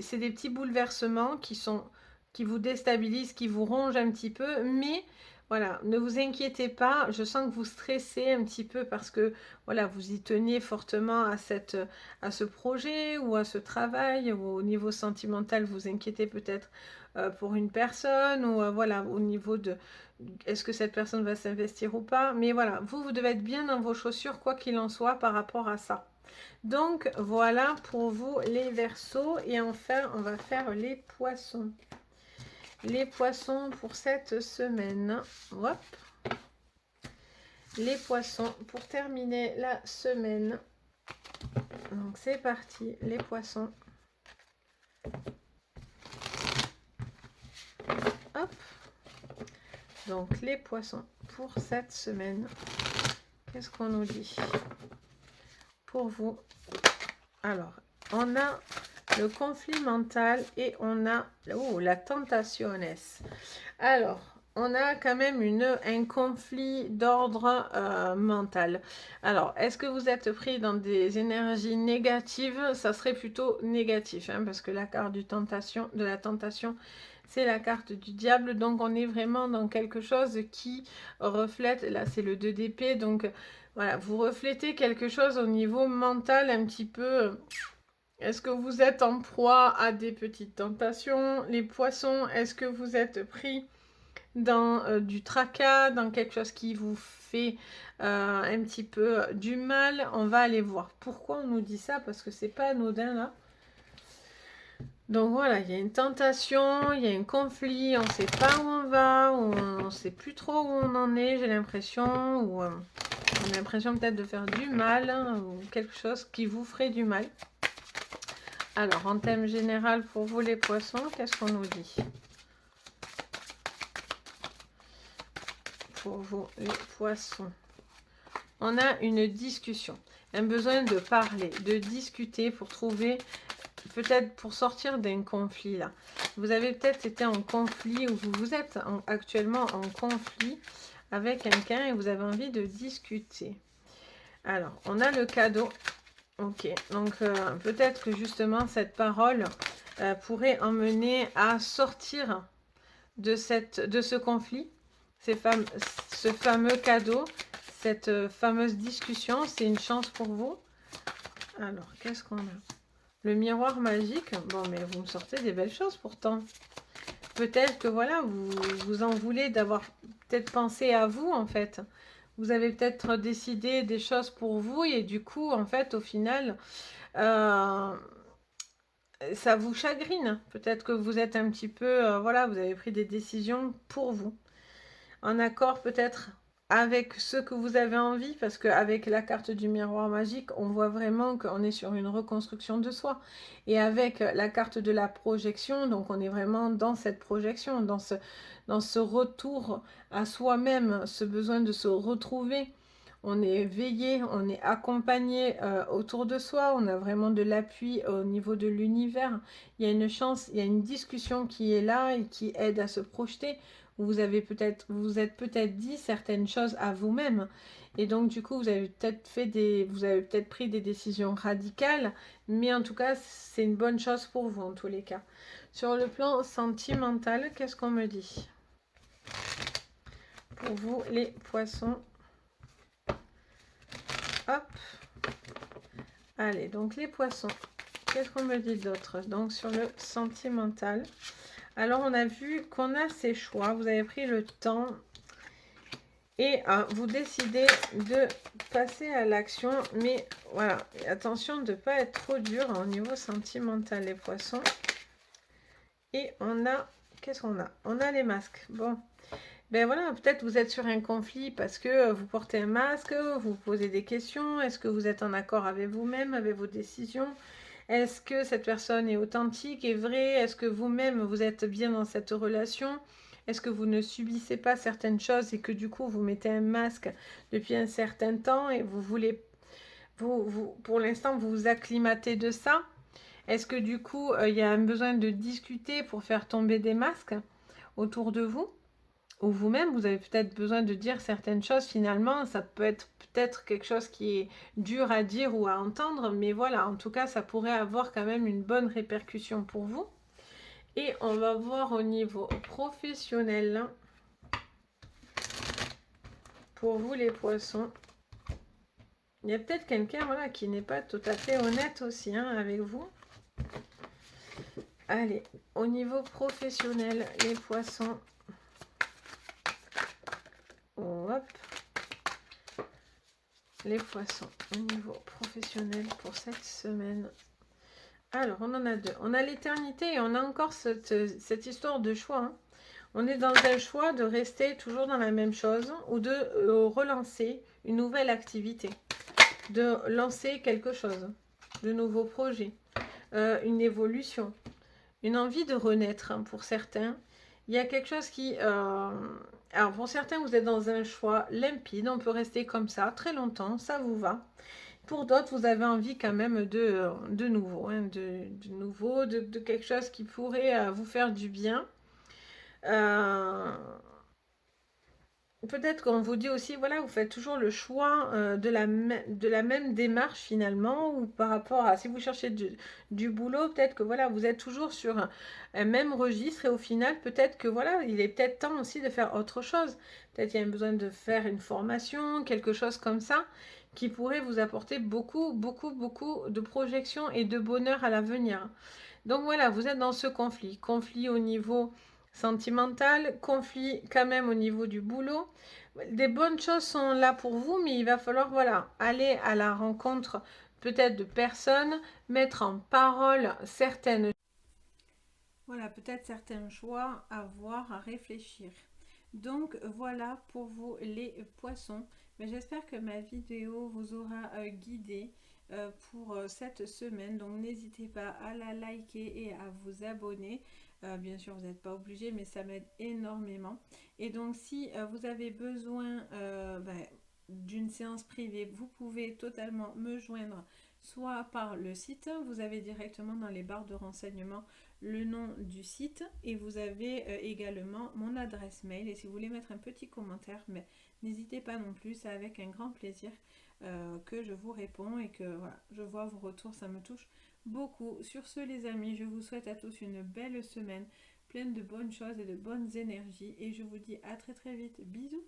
c'est des petits bouleversements qui vous déstabilisent, qui vous rongent un petit peu, mais voilà, ne vous inquiétez pas, je sens que vous stressez un petit peu parce que voilà, vous y teniez fortement à ce projet ou à ce travail, ou au niveau sentimental, vous inquiétez peut-être pour une personne, ou voilà, au niveau de est-ce que cette personne va s'investir ou pas, mais voilà, vous devez être bien dans vos chaussures, quoi qu'il en soit, par rapport à ça. Donc voilà pour vous les Verseaux, et enfin on va faire les Poissons. Les Poissons pour cette semaine. Hop. Les Poissons pour terminer la semaine. Donc c'est parti, les Poissons. Hop. Donc les Poissons pour cette semaine. Qu'est-ce qu'on nous dit pour vous? Alors, on a le conflit mental et on a la tentationes. Alors, on a quand même un conflit d'ordre mental. Alors, est-ce que vous êtes pris dans des énergies négatives? Ça serait plutôt négatif, hein, parce que la carte de la tentation, c'est la carte du diable. Donc, on est vraiment dans quelque chose qui reflète, là c'est le 2 d'épée, donc voilà, vous reflétez quelque chose au niveau mental un petit peu. Est-ce que vous êtes en proie à des petites tentations? Les Poissons, est-ce que vous êtes pris dans du tracas, dans quelque chose qui vous fait un petit peu du mal? On va aller voir pourquoi on nous dit ça, parce que c'est pas anodin là. Donc voilà, il y a une tentation, il y a un conflit, on ne sait pas où on va, on ne sait plus trop où on en est, j'ai l'impression, ou on a l'impression peut-être de faire du mal, hein, ou quelque chose qui vous ferait du mal. Alors, en thème général, pour vous les Poissons, qu'est-ce qu'on nous dit? Pour vous les Poissons, on a une discussion, un besoin de parler, de discuter pour trouver, peut-être pour sortir d'un conflit là. Vous avez peut-être été en conflit, ou vous êtes actuellement en conflit avec quelqu'un et vous avez envie de discuter. Alors, on a le cadeau. Ok, donc peut-être que justement cette parole pourrait emmener à sortir de ce conflit, ce fameux cadeau, cette fameuse discussion. C'est une chance pour vous. Alors, qu'est-ce qu'on a? Le miroir magique. Bon, mais vous me sortez des belles choses pourtant. Peut-être que voilà, vous en voulez d'avoir peut-être pensé à vous en fait. Vous avez peut-être décidé des choses pour vous et du coup, en fait, au final, ça vous chagrine. Peut-être que vous êtes un petit peu, voilà, vous avez pris des décisions pour vous. En accord peut-être avec ce que vous avez envie, parce qu'avec la carte du miroir magique, on voit vraiment qu'on est sur une reconstruction de soi. Et avec la carte de la projection, donc on est vraiment dans cette projection, dans ce retour à soi-même, ce besoin de se retrouver. On est veillé, on est accompagné autour de soi, on a vraiment de l'appui au niveau de l'univers. Il y a une chance, il y a une discussion qui est là et qui aide à se projeter. Vous êtes peut-être dit certaines choses à vous-même. Et donc, du coup, vous avez peut-être pris des décisions radicales. Mais en tout cas, c'est une bonne chose pour vous, en tous les cas. Sur le plan sentimental, qu'est-ce qu'on me dit? Pour vous, les Poissons. Hop. Allez, donc les Poissons. Qu'est-ce qu'on me dit d'autre? Donc, sur le sentimental. Alors, on a vu qu'on a ces choix. Vous avez pris le temps. Et vous décidez de passer à l'action. Mais voilà, attention de ne pas être trop dur au niveau sentimental, les poissons. Et on a... Qu'est-ce qu'on a? On a les masques. Bon. Ben voilà, peut-être vous êtes sur un conflit parce que vous portez un masque, vous posez des questions. Est-ce que vous êtes en accord avec vous-même, avec vos décisions? Est-ce que cette personne est authentique et vraie? Est-ce que vous-même, vous êtes bien dans cette relation? Est-ce que vous ne subissez pas certaines choses et que du coup, vous mettez un masque depuis un certain temps et vous voulez, pour l'instant, vous vous acclimatez de ça? Est-ce que du coup, il y a un besoin de discuter pour faire tomber des masques autour de vous? Ou vous-même, vous avez peut-être besoin de dire certaines choses finalement. Ça peut être peut-être quelque chose qui est dur à dire ou à entendre, mais voilà, en tout cas, ça pourrait avoir quand même une bonne répercussion pour vous. Et on va voir au niveau professionnel, pour vous les poissons. Il y a peut-être quelqu'un voilà, qui n'est pas tout à fait honnête aussi avec vous. Allez, au niveau professionnel, les poissons. Hop. Les poissons, au niveau professionnel pour cette semaine. Alors, on en a deux. On a l'éternité et on a encore cette histoire de choix. On est dans un choix de rester toujours dans la même chose ou de relancer une nouvelle activité, de lancer quelque chose, de nouveaux projets, une évolution, une envie de renaître pour certains. Il y a quelque chose qui... alors pour certains, vous êtes dans un choix limpide, on peut rester comme ça très longtemps, ça vous va. Pour d'autres, vous avez envie quand même de nouveau, de quelque chose qui pourrait vous faire du bien. Peut-être qu'on vous dit aussi, voilà, vous faites toujours le choix de la même démarche finalement, ou par rapport à, si vous cherchez du boulot, peut-être que voilà, vous êtes toujours sur un même registre, et au final, peut-être que voilà, il est peut-être temps aussi de faire autre chose. Peut-être qu'il y a besoin de faire une formation, quelque chose comme ça, qui pourrait vous apporter beaucoup, beaucoup, beaucoup de projections et de bonheur à l'avenir. Donc voilà, vous êtes dans ce conflit au niveau sentimental, conflit quand même au niveau du boulot. Des bonnes choses sont là pour vous, mais il va falloir voilà, aller à la rencontre peut-être de personnes, mettre en parole certaines voilà, peut-être certains choix à voir, à réfléchir. Donc voilà pour vous les poissons. Mais j'espère que ma vidéo vous aura guidé pour cette semaine. Donc n'hésitez pas à la liker et à vous abonner. Bien sûr, vous n'êtes pas obligé, mais ça m'aide énormément. Et donc si vous avez besoin d'une séance privée, vous pouvez totalement me joindre soit par le site. Vous avez directement dans les barres de renseignements le nom du site et vous avez également mon adresse mail. Et si vous voulez mettre un petit commentaire, mais n'hésitez pas non plus, c'est avec un grand plaisir que je vous réponds et que voilà, je vois vos retours, ça me touche beaucoup. Sur ce les amis, je vous souhaite à tous une belle semaine, pleine de bonnes choses et de bonnes énergies et je vous dis à très très vite. Bisous.